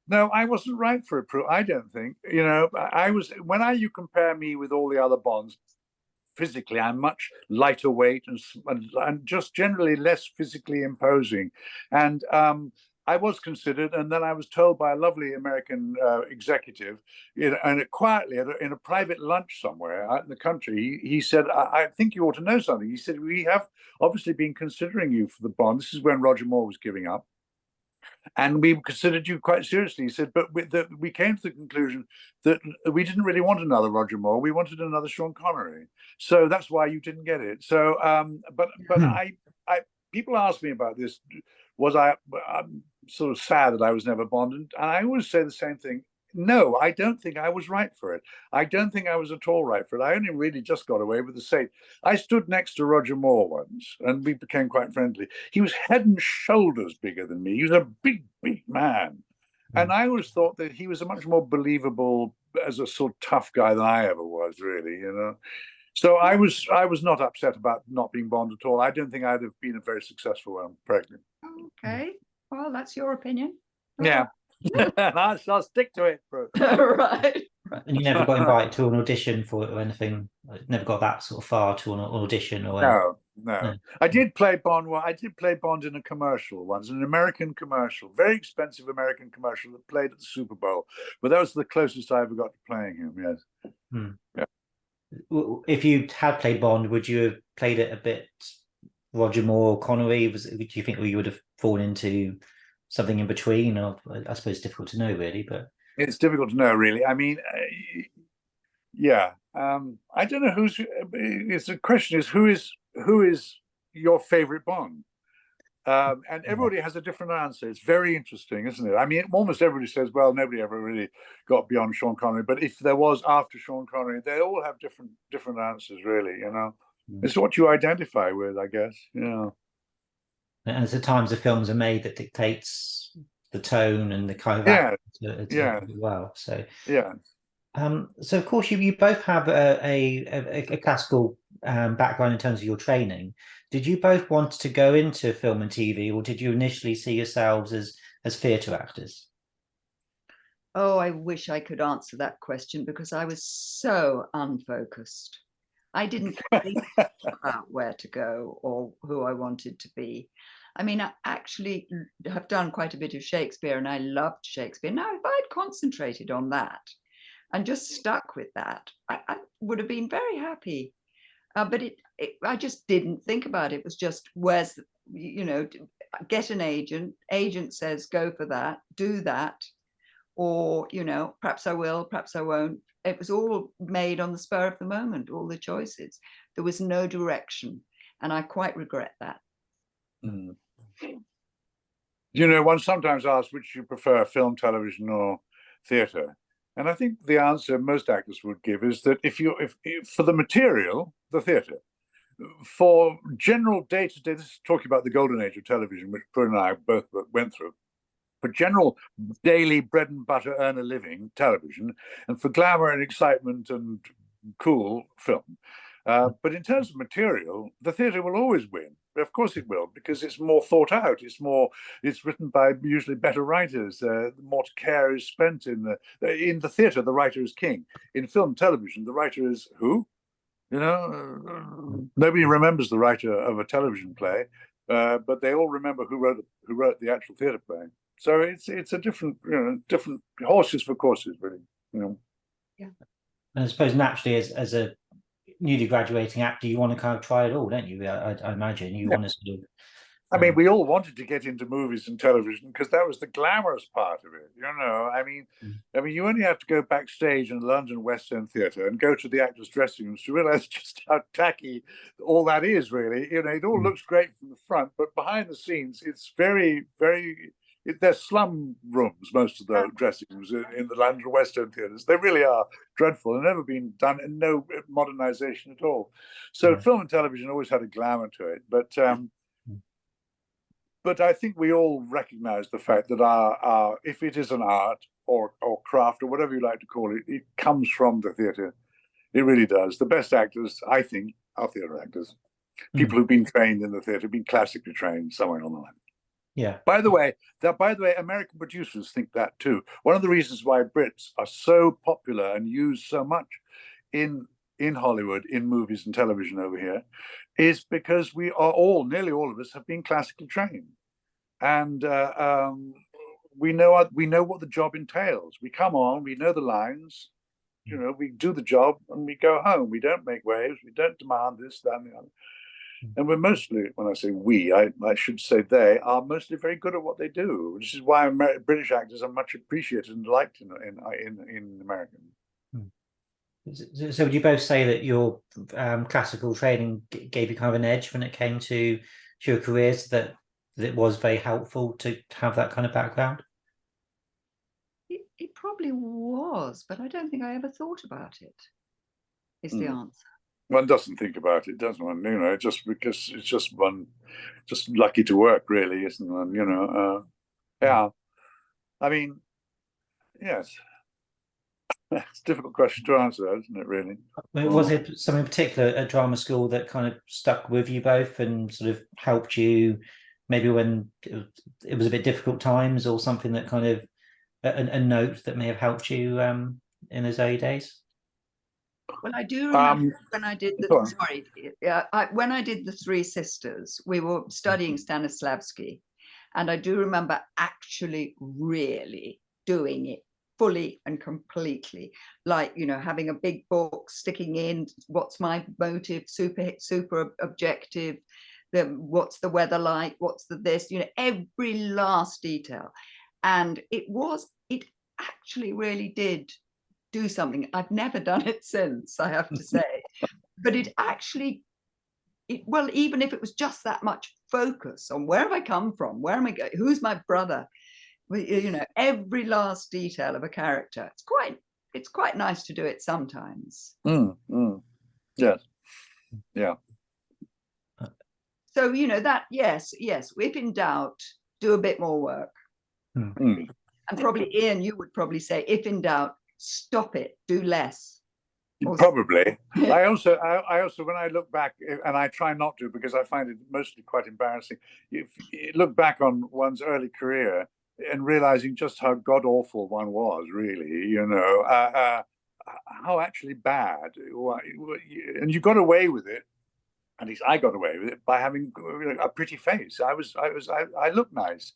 No, I wasn't right for it. I don't think. I was. When you compare me with all the other Bonds, physically, I'm much lighter weight and just generally less physically imposing, and I was considered, and then I was told by a lovely American executive, and quietly in a private lunch somewhere out in the country, he said, I think you ought to know something. He said, we have obviously been considering you for the Bond. This is when Roger Moore was giving up. And we considered you quite seriously. He said, but we came to the conclusion that we didn't really want another Roger Moore. We wanted another Sean Connery. So that's why you didn't get it. So, but people ask me about this. I'm sort of sad that I was never Bond, and I always say the same thing. No, I don't think I was right for it. I don't think I was at all right for it. I only really just got away with The Saint. I stood next to Roger Moore once, and we became quite friendly. He was head and shoulders bigger than me. He was a big, big man. And I always thought that he was a much more believable as a sort of tough guy than I ever was, really, So I was not upset about not being Bond at all. I don't think I'd have been a very successful one, pregnant. Okay, well, that's your opinion. Yeah. I'll stick to it, bro. Right. And you never got invited to an audition for it or anything? Never got that sort of far to an audition or No. I did play Bond. Well, I did play Bond in a commercial once, an American commercial, very expensive American commercial that played at the Super Bowl. But that was the closest I ever got to playing him. Yes. Yeah. If you had played Bond, would you have played it a bit Roger Moore or Connery? Do you think you would have fallen into something in between? Or I suppose it's difficult to know, really, but it's difficult to know, really. I mean, yeah. I don't know who's. It's the question is who is your favorite Bond? And everybody has a different answer. It's very interesting, isn't it? I mean, almost everybody says, well, nobody ever really got beyond Sean Connery. But if there was after Sean Connery, they all have different answers, really. It's what you identify with, I guess. And it's the times the films are made that dictates the tone and the kind of as well. So so of course you both have a classical background in terms of your training. Did you both want to go into film and TV, or did you initially see yourselves as theatre actors? Oh, I wish I could answer that question because I was so unfocused. I didn't think about where to go or who I wanted to be. I mean, I actually have done quite a bit of Shakespeare, and I loved Shakespeare. Now, if I'd concentrated on that and just stuck with that, I would have been very happy. But I just didn't think about it. It was just, get an agent says go for that, do that, or perhaps I will, perhaps I won't. It was all made on the spur of the moment, all the choices. There was no direction, and I quite regret that. One sometimes asks which you prefer, film, television, or theatre. And I think the answer most actors would give is that if for the material, the theatre. For general day-to-day, this is talking about the golden age of television, which Prue and I both went through. For general daily bread and butter, earn a living, television, and for glamour and excitement and cool, film. But in terms of material, the theatre will always win. Of course it will, because it's more thought out. It's written by usually better writers. More care is spent in the theatre. The writer is king. In film, television, the writer is who? Nobody remembers the writer of a television play, but they all remember who wrote the actual theatre play. So it's a different horses for courses, really. Yeah. And I suppose naturally, as a newly graduating actor, you want to kind of try it all, don't you? I imagine you want to sort of. I mean, we all wanted to get into movies and television because that was the glamorous part of it. I mean, you only have to go backstage in London West End Theatre and go to the actors' dressing rooms to realize just how tacky all that is. Really, it all looks great from the front, but behind the scenes, it's very, very. They're slum rooms, most of the dressing rooms in the London West End theatres. They really are dreadful and never been done, and no modernization at all. So film and television always had a glamour to it, but I think we all recognize the fact that our if it is an art or craft or whatever you like to call it, it comes from the theatre. It really does. The best actors, I think, are theatre actors. People who've been trained in the theatre, been classically trained somewhere on the line. Yeah. By the way, American producers think that too. One of the reasons why Brits are so popular and used so much in Hollywood, in movies and television over here, is because nearly all of us have been classically trained, and we know what the job entails. We come on, we know the lines, we do the job, and we go home. We don't make waves. We don't demand this, that, and the other. And we're mostly, when I say we, I should say they are mostly very good at what they do, which is why British actors are much appreciated and liked in America. So would you both say that your classical training gave you kind of an edge when it came to your careers, that it was very helpful to have that kind of background? It probably was, but I don't think I ever thought about it, is the answer. One doesn't think about it, does one? Just because it's just lucky to work, really, isn't one? Yeah. I mean, yes. It's a difficult question to answer, isn't it, really? Was it something in particular at drama school that kind of stuck with you both and sort of helped you maybe when it was a bit difficult times, or something that kind of a note that may have helped you in those early days? Well, I do remember when I did when I did the Three Sisters, we were studying Stanislavski, and I do remember actually really doing it fully and completely, like having a big book, sticking in what's my motive, super objective, what's the weather like, what's the this, every last detail, and it actually really did do something. I've never done it since, I have to say, but it actually, even if it was just that much focus on where have I come from, where am I going, who's my brother, every last detail of a character. It's quite nice to do it sometimes. Yes. Yeah. So that yes, if in doubt, do a bit more work. And probably Ian, you would probably say, if in doubt, stop it, do less. Probably. I also, when I look back, and I try not to because I find it mostly quite embarrassing, if you look back on one's early career and realizing just how god awful one was, really, how actually bad, and you got away with it. At least I got away with it by having a pretty face. I looked nice.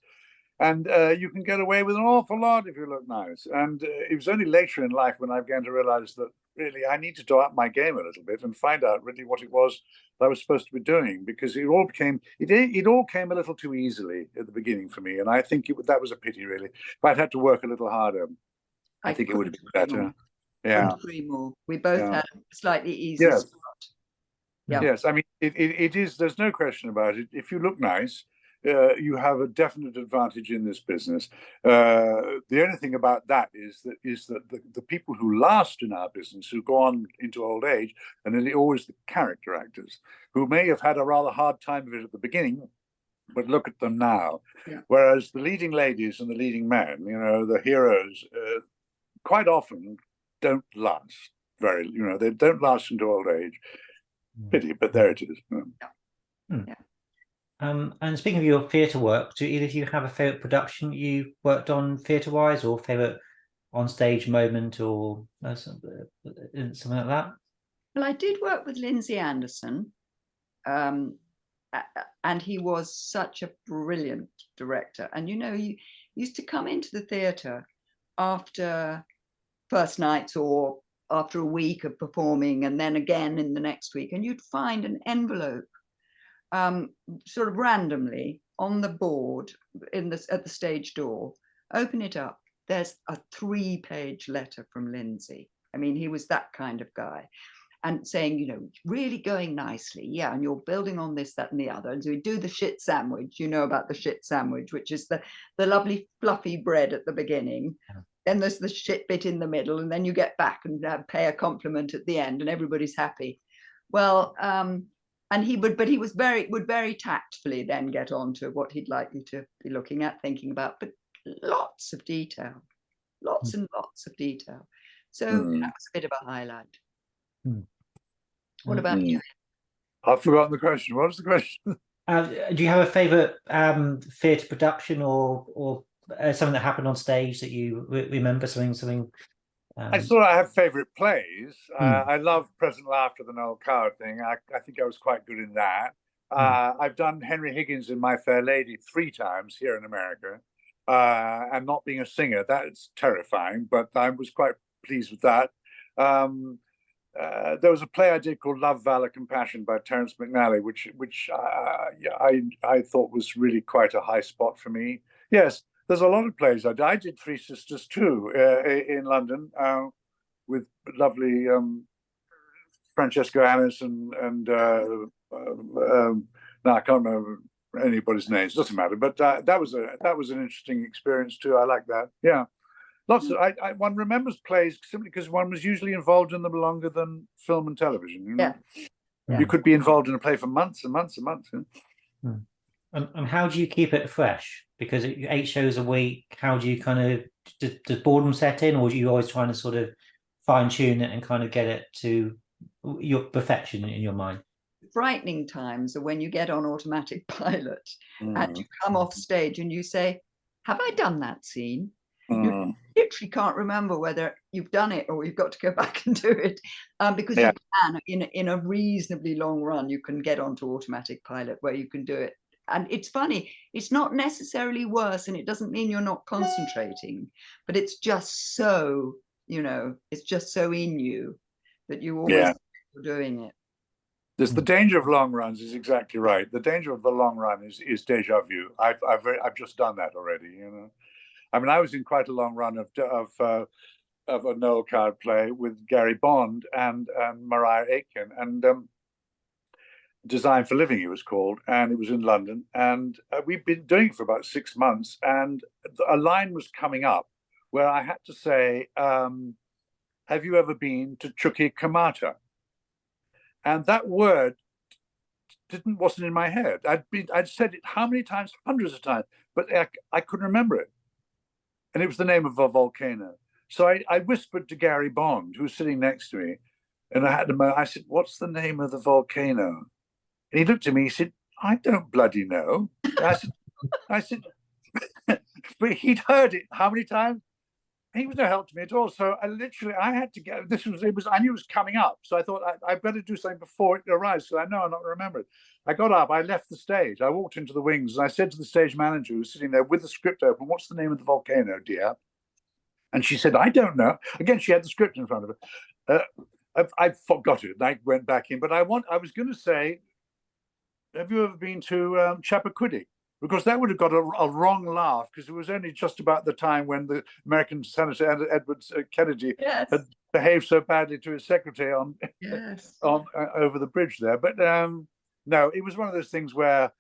And you can get away with an awful lot if you look nice. And it was only later in life when I began to realize that really I needed to up my game a little bit and find out really what it was that I was supposed to be doing, because it all came a little too easily at the beginning for me. And I think that was a pity, really. If I'd had to work a little harder, I think it would have been better. Yeah. Couldn't agree more. We both had a slightly easy Yes. spot. Yeah. Yes, I mean, it is, there's no question about it. If you look nice, you have a definite advantage in this business. The only thing about that is that the people who last in our business, who go on into old age, and nearly always the character actors, who may have had a rather hard time of it at the beginning, but look at them now. Yeah. Whereas the leading ladies and the leading men, the heroes, quite often don't last they don't last into old age. Pity, but there it is. Yeah. And speaking of your theatre work, do either of you have a favourite production you worked on theatre-wise, or favourite on-stage moment, or something like that? Well, I did work with Lindsay Anderson, and he was such a brilliant director. And he used to come into the theatre after first nights or after a week of performing, and then again in the next week, and you'd find an envelope sort of randomly on the board at the stage door. Open it up, there's a 3-page letter from Lindsay. I mean, he was that kind of guy, and saying, really going nicely, yeah, and you're building on this, that, and the other. And so we do the shit sandwich. You know about the shit sandwich, which is the lovely fluffy bread at the beginning. Yeah. Then there's the shit bit in the middle, and then you get back and pay a compliment at the end, and everybody's happy. Well, and he would very tactfully then get on to what he'd like you to be looking at, thinking about, but lots of detail, lots and lots of detail. So that was a bit of a highlight. What about you? I've forgotten the question. What was the question? Do you have a favourite theatre production or something that happened on stage that you remember? Something. I sort of have favourite plays. I love Present Laughter, the Noel Coward thing. I think I was quite good in that. I've done Henry Higgins in My Fair Lady 3 times here in America. And not being a singer, that's terrifying, but I was quite pleased with that. There was a play I did called Love, Valour, Compassion by Terence McNally, which I thought was really quite a high spot for me. Yes, there's a lot of plays I did. I did Three Sisters too in London with lovely Francesco Annis and no, I can't remember anybody's names. Doesn't matter. But that was an interesting experience too. I like that. Yeah. Lots of one remembers plays simply because one was usually involved in them longer than film and television. Yeah. You could be involved in a play for months and months and months. And how do you keep it fresh? Because 8 shows a week, how do you kind of, does boredom set in, or do you always trying to sort of fine tune it and kind of get it to your perfection in your mind? Frightening times are when you get on automatic pilot and you come off stage and you say, have I done that scene? You literally can't remember whether you've done it or you've got to go back and do it, because you can, in a reasonably long run, you can get onto automatic pilot where you can do it. And it's funny, it's not necessarily worse, and it doesn't mean you're not concentrating, but it's just so, it's just so in you that you always are doing it. There's the danger of long runs, is exactly right. The danger of the long run is déjà vu. I've just done that already, I mean, I was in quite a long run of a Noel Coward play with Gary Bond and Mariah Aitken, and Design for Living it was called, and it was in London, and we've been doing it for about 6 months, and a line was coming up where I had to say, have you ever been to Chuquicamata? And that word wasn't in my head. I'd said it how many times? Hundreds of times, but I couldn't remember it. And it was the name of a volcano. So I whispered to Gary Bond, who was sitting next to me, and I said, what's the name of the volcano? And he looked at me, he said, I don't bloody know. I said, but he'd heard it how many times? he was no help to me at all. So I had to get, I knew it was coming up. So I thought I better do something before it arrives. So I know I'm not remembered. I got up, I left the stage, I walked into the wings, and I said to the stage manager who was sitting there with the script open, "What's the name of the volcano, dear?" And she said, "I don't know." Again, she had the script in front of her. I forgot it. And I went back in, but I was going to say, have you ever been to Chappaquiddick? Because that would have got a wrong laugh, because it was only just about the time when the American Senator Edward Kennedy Yes. had behaved so badly to his secretary on Yes. on over the bridge there. But no, it was one of those things where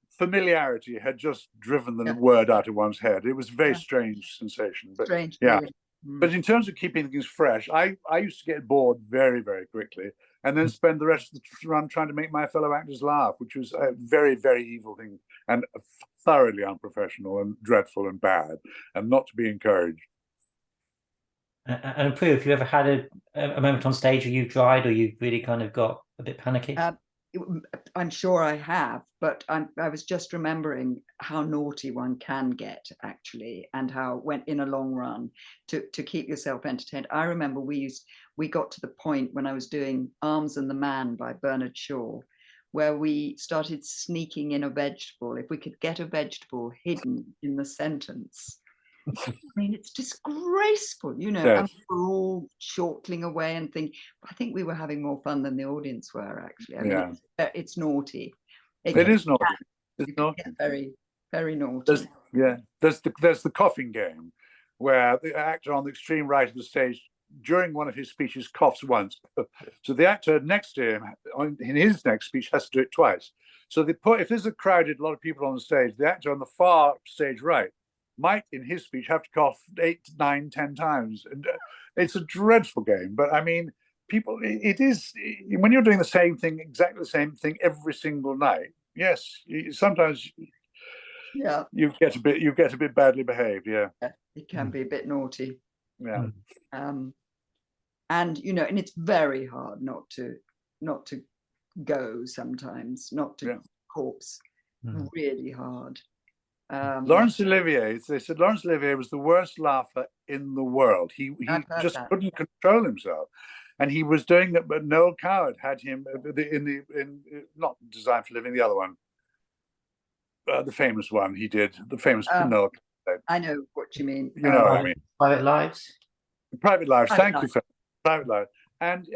familiarity had just driven the word out of one's head. It was a very strange sensation. But Strange. yeah. Feeling. But in terms of keeping things fresh, I used to get bored very, very quickly, and then spend the rest of the run trying to make my fellow actors laugh, which was a very, very evil thing, and thoroughly unprofessional and dreadful and bad, and not to be encouraged. And Prue, have you ever had a moment on stage where you've dried or you've really kind of got a bit panicky? I'm sure I have, but I was just remembering how naughty one can get, actually, and how, when in a long run, to keep yourself entertained. I remember we got to the point when I was doing Arms and the Man by Bernard Shaw, where we started sneaking in a vegetable. If we could get a vegetable hidden in the sentence. I mean, it's disgraceful, you know. Yes. And we're all chortling away and I think we were having more fun than the audience were, actually. I mean, it's naughty. It is naughty. It's naughty. Very, very naughty. There's the coughing game, where the actor on the extreme right of the stage, during one of his speeches, coughs once. So the actor next to him, in his next speech, has to do it twice. So if there's a lot of people on the stage, the actor on the far stage right might, in his speech, have to cough 8, 9, 10 times. And it's a dreadful game. But I mean, it is, when you're doing the same thing, exactly the same thing every single night. Yes, sometimes you get a bit badly behaved. Yeah, it can be a bit naughty. Yeah. And you know, and it's very hard not to go sometimes, not to corpse. Really hard. Laurence Olivier, they said Laurence Olivier was the worst laugher in the world. He just couldn't control himself, and he was doing that. But Noel Coward had him in not Design for Living, the other one, the famous one he did, the famous Prunella. I know what you mean. You know what I mean. Private Lives. Private Lives. Thank you, Private Lives. And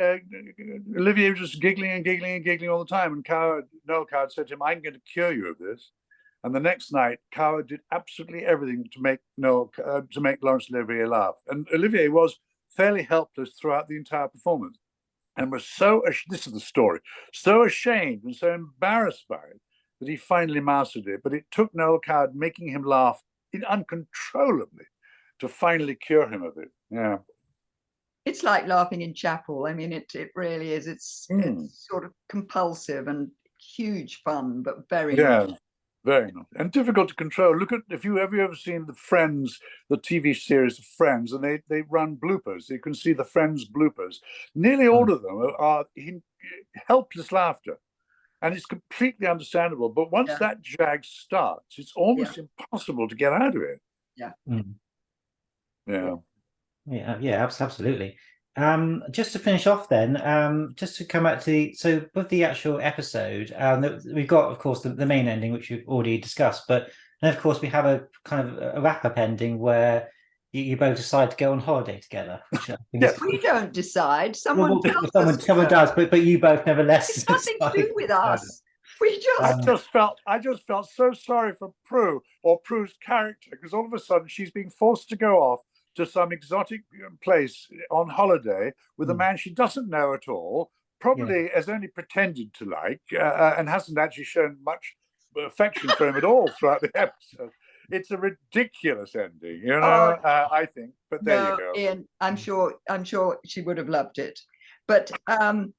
Olivier was just giggling and giggling and giggling all the time. And Noel Coward said to him, "I'm going to cure you of this." And the next night, Coward did absolutely everything to make Laurence Olivier laugh. And Olivier was fairly helpless throughout the entire performance, and was this is the story, so ashamed and so embarrassed by it that he finally mastered it. But it took Noel Coward making him laugh uncontrollably to finally cure him of it. Yeah. It's like laughing in chapel. I mean, it really is. It's sort of compulsive and huge fun, but very very nice and difficult to control. Have you ever seen the Friends, the TV series of Friends, and they run bloopers. You can see the Friends bloopers. Nearly all of them are helpless laughter, and it's completely understandable. But once that jag starts, it's almost impossible to get out of it. Absolutely. Just to finish off then, just to come back to with the actual episode, we've got, of course, the main ending, which we've already discussed, but then, of course, we have a kind of a wrap-up ending where you both decide to go on holiday together. We don't decide. Someone does, but you both nevertheless. It's nothing to do with us. I just felt so sorry for Prue, or Prue's character, because all of a sudden she's being forced to go off to some exotic place on holiday with a man she doesn't know at all, probably has only pretended to like, and hasn't actually shown much affection for him at all throughout the episode. It's a ridiculous ending, you know. I think, but there you go. Ian, I'm sure she would have loved it. But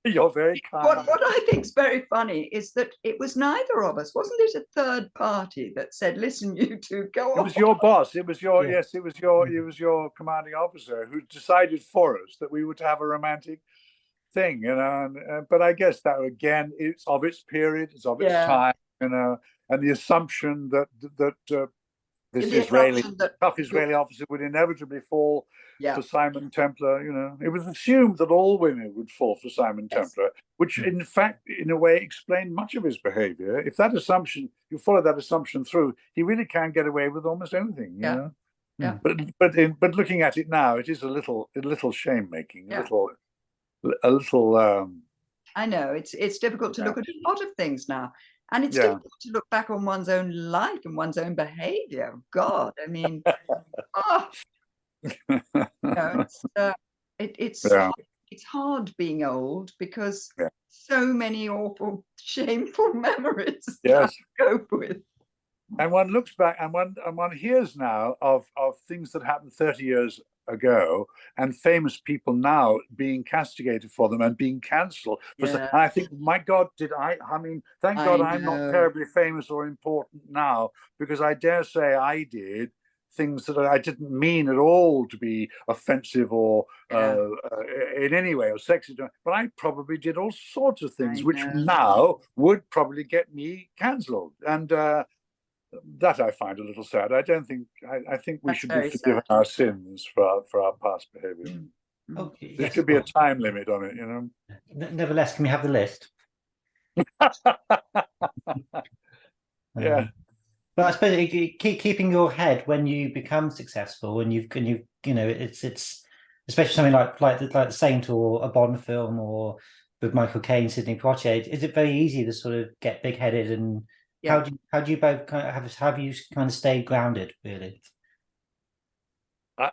you're very kind. What I think is very funny is that it was neither of us. Wasn't it a third party that said, "Listen, you two, go on"? It was your boss. It was your it was your commanding officer who decided for us that we were to have a romantic thing, you know. But I guess that again, it's of its period, it's of its time, you know, and the assumption that this The assumption that tough Israeli officer would inevitably fall yeah, for Simon Templar. You know, it was assumed that all women would fall for Simon yes. Templar, which in fact, in a way, explained much of his behavior. If that assumption, you follow that assumption through, he really can get away with almost anything. You Yeah. know. Yeah. But looking at it now, it is a little shame making, Yeah. a little. I know it's difficult to Yeah. look at a lot of things now, and it's Yeah. difficult to look back on one's own life and one's own behavior. God, I mean, oh, it's Yeah. it's hard being old because Yeah. so many awful, shameful memories Yes. to cope with. And one looks back and one hears now of things that happened 30 years ago, and famous people now being castigated for them and being cancelled. Yeah. And I think, my God, I mean, thank God I'm not terribly famous or important now, because I dare say I did things that I didn't mean at all to be offensive or in any way or sexist, but I probably did all sorts of things which now would probably get me cancelled. And that I find a little sad. I don't think. I think we should be forgiven our sins for our past behaviour. Okay, There yes, should be a time limit on it, you know. Nevertheless, can we have the list? Yeah. But I suppose keeping your head when you become successful, and you know, it's especially something like the Saint or a Bond film or with Michael Caine, Sidney Poitier. Is it very easy to sort of get big headed, and how do you both kind of have you kind of stay grounded, really?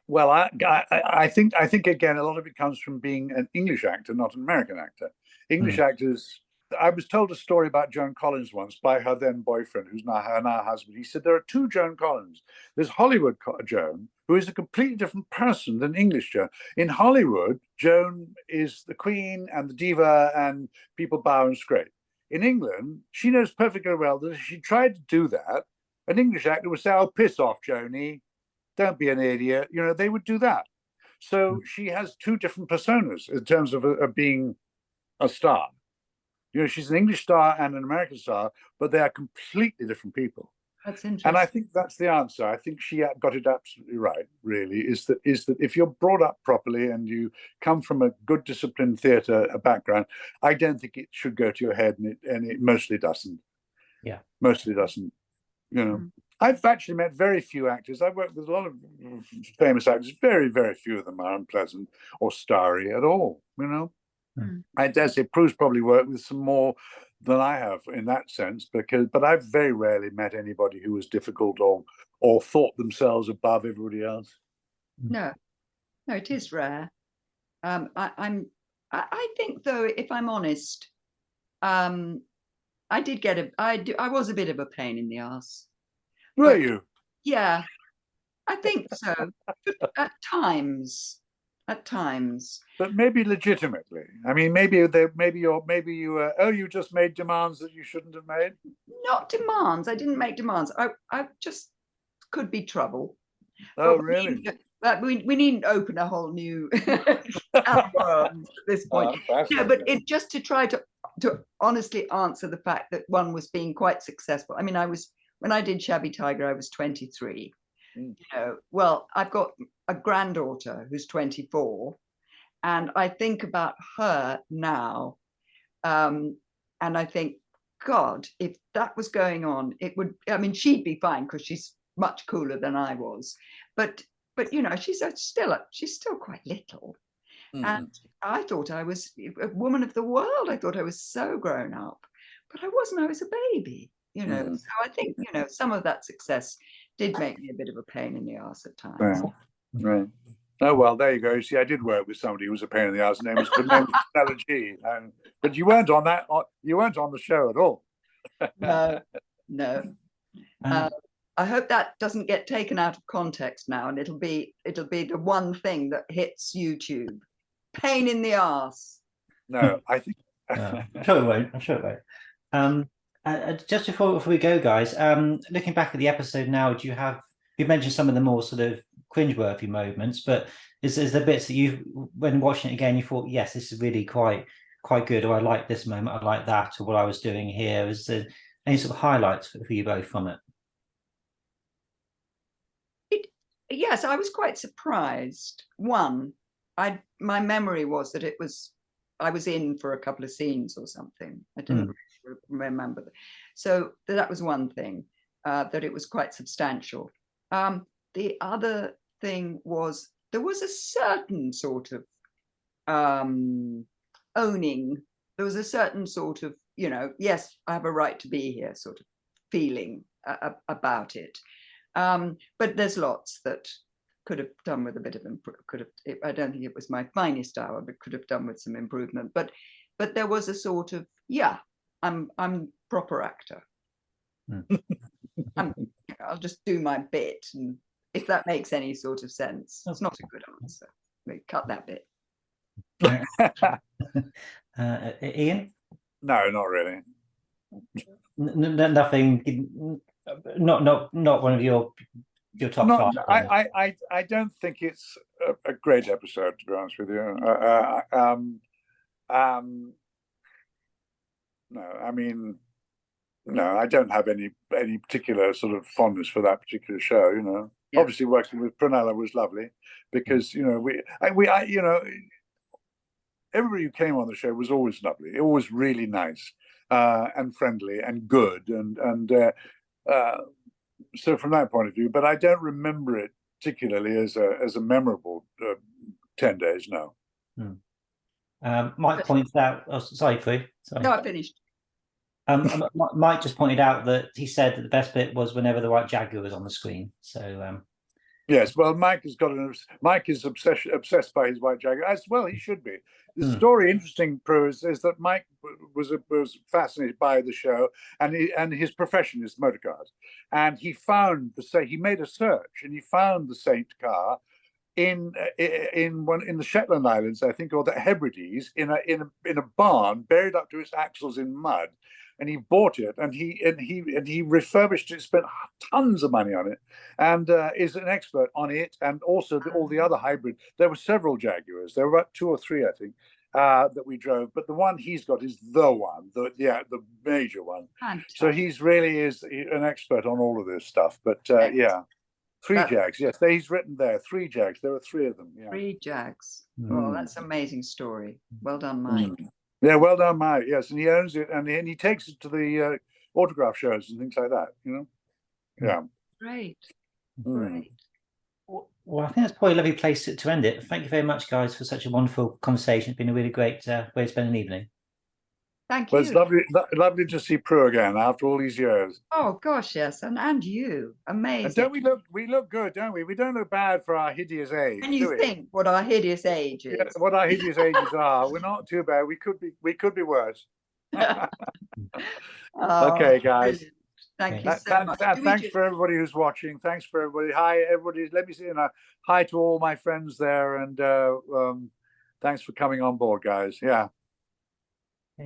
Well, I think again a lot of it comes from being an English actor, not an American actor. English actors. I was told a story about Joan Collins once by her then boyfriend, who's now her husband. He said there are two Joan Collins. There's Hollywood Joan, who is a completely different person than English Joan. In Hollywood, Joan is the queen and the diva, and people bow and scrape. In England, she knows perfectly well that if she tried to do that, an English actor would say, "Oh, piss off, Joni. Don't be an idiot." You know, they would do that. So she has two different personas in terms of being a star. You know, she's an English star and an American star, but they are completely different people. That's interesting. And I think that's the answer. I think she got it absolutely right, really, is that if you're brought up properly and you come from a good disciplined theatre background, I don't think it should go to your head, and it mostly doesn't. Yeah. Mostly doesn't. You know. I've actually met very few actors. I've worked with a lot of famous actors. Very, very few of them are unpleasant or starry at all, you know. I dare say Prue's probably worked with some more than I have in that sense, but I've very rarely met anybody who was difficult or thought themselves above everybody else. No, it is rare. I think, though, if I'm honest, I was a bit of a pain in the ass. Were you? Yeah, I think so. At times. But maybe legitimately. I mean, maybe you just made demands that you shouldn't have made. Not demands. I didn't make demands. I just could be trouble. Oh, really? We needn't open a whole new can of worms at this point. No, but just to try to honestly answer the fact that one was being quite successful. I mean, when I did Shabby Tiger, I was 23. You know, well, I've got a granddaughter who's 24, and I think about her now, and I think, God, if that was going on, it would. I mean, she'd be fine because she's much cooler than I was, but you know, she's still quite little, and I thought I was a woman of the world. I thought I was so grown up, but I wasn't. I was a baby, you know. So I think, you know, some of that success did make me a bit of a pain in the ass at times. Right. Oh, well, there you go. See, I did work with somebody who was a pain in the ass. Her name was Prunella G. But you weren't on that. You weren't on the show at all. No. I hope that doesn't get taken out of context now, and it'll be the one thing that hits YouTube. Pain in the ass. No, I think. I'm sure it won't. Just before we go, guys, looking back at the episode now, you mentioned some of the more sort of cringeworthy moments, but is there bits that when watching it again, you thought, yes, this is really quite good, or I like this moment, I like that, or what I was doing here? Is there any sort of highlights for you both from it? yes, I was quite surprised. One, my memory was that I was in for a couple of scenes or something. I didn't remember that. So that was one thing, that it was quite substantial. The other thing was there was a certain sort of owning. There was a certain sort of, yes, I have a right to be here sort of feeling about it. But there's lots that could have done with a bit of I don't think it was my finest hour, but could have done with some improvement. But there was a sort of, I'm proper actor. I'll just do my bit, and if that makes any sort of sense. It's not a good answer. We cut that bit. Ian? No, not really. Nothing. Not one of your top five. I don't think it's a great episode, to be honest with you. No, I mean, no, I don't have any particular sort of fondness for that particular show. Yeah. Obviously working with Prunella was lovely because everybody who came on the show was always lovely, always really nice and friendly and good, and so from that point of view. But I don't remember it particularly as a memorable 10 days. No. Mike points out. Oh, sorry, Prue. Sorry. No, I finished. Mike just pointed out that he said that the best bit was whenever the white jaguar was on the screen. So yes, well, Mike is obsessed by his white jaguar, as well he should be. The story, interesting, Prue, is that Mike was fascinated by the show, and his profession is motor cars, and he made a search and he found the Saint car in the Shetland Islands, I think, or the Hebrides, in a barn buried up to its axles in mud. And he bought it, and he refurbished it, spent tons of money on it, and is an expert on it, and also all the other hybrid. There were several Jaguars. There were about 2 or 3, I think, that we drove. But the one he's got is the one, the major one. Fantastic. So he's really is an expert on all of this stuff. But yeah, 3 Jags. Yes, he's written there 3 Jags. There were 3 of them. Yeah. 3 Jags. Oh, that's an amazing story. Well done, Mike. Yeah, well done, Mike. Yes, and he owns it, and he takes it to the autograph shows and things like that. Yeah. Great. Well, I think that's probably a lovely place to end it. Thank you very much, guys, for such a wonderful conversation. It's been a really great way to spend an evening. Thank you. Well, it's lovely to see Prue again after all these years. Oh gosh, yes, and you, amazing. And don't we look good, don't we? We don't look bad for our hideous age. And you think what our hideous age is? Yeah, what our hideous ages are. We're not too bad. We could be worse. Okay, guys. Brilliant. Thank you so much. Thanks for everybody who's watching. Thanks for everybody. Hi, everybody. Let me say hi to all my friends there, and thanks for coming on board, guys. Yeah.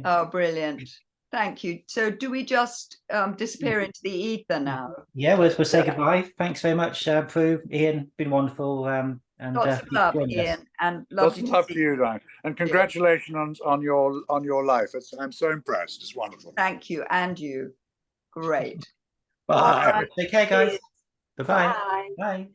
Oh, brilliant. Thank you. So do we just disappear into the ether now? Yeah, we'll say goodbye. Thanks very much, Prue, Ian. Been wonderful. And lots of love, Ian, and lots of love to you, Diane. And congratulations on your life. I'm so impressed. It's wonderful. Thank you, and you. Great. Bye. Take care, guys. Bye-bye. Bye. Bye.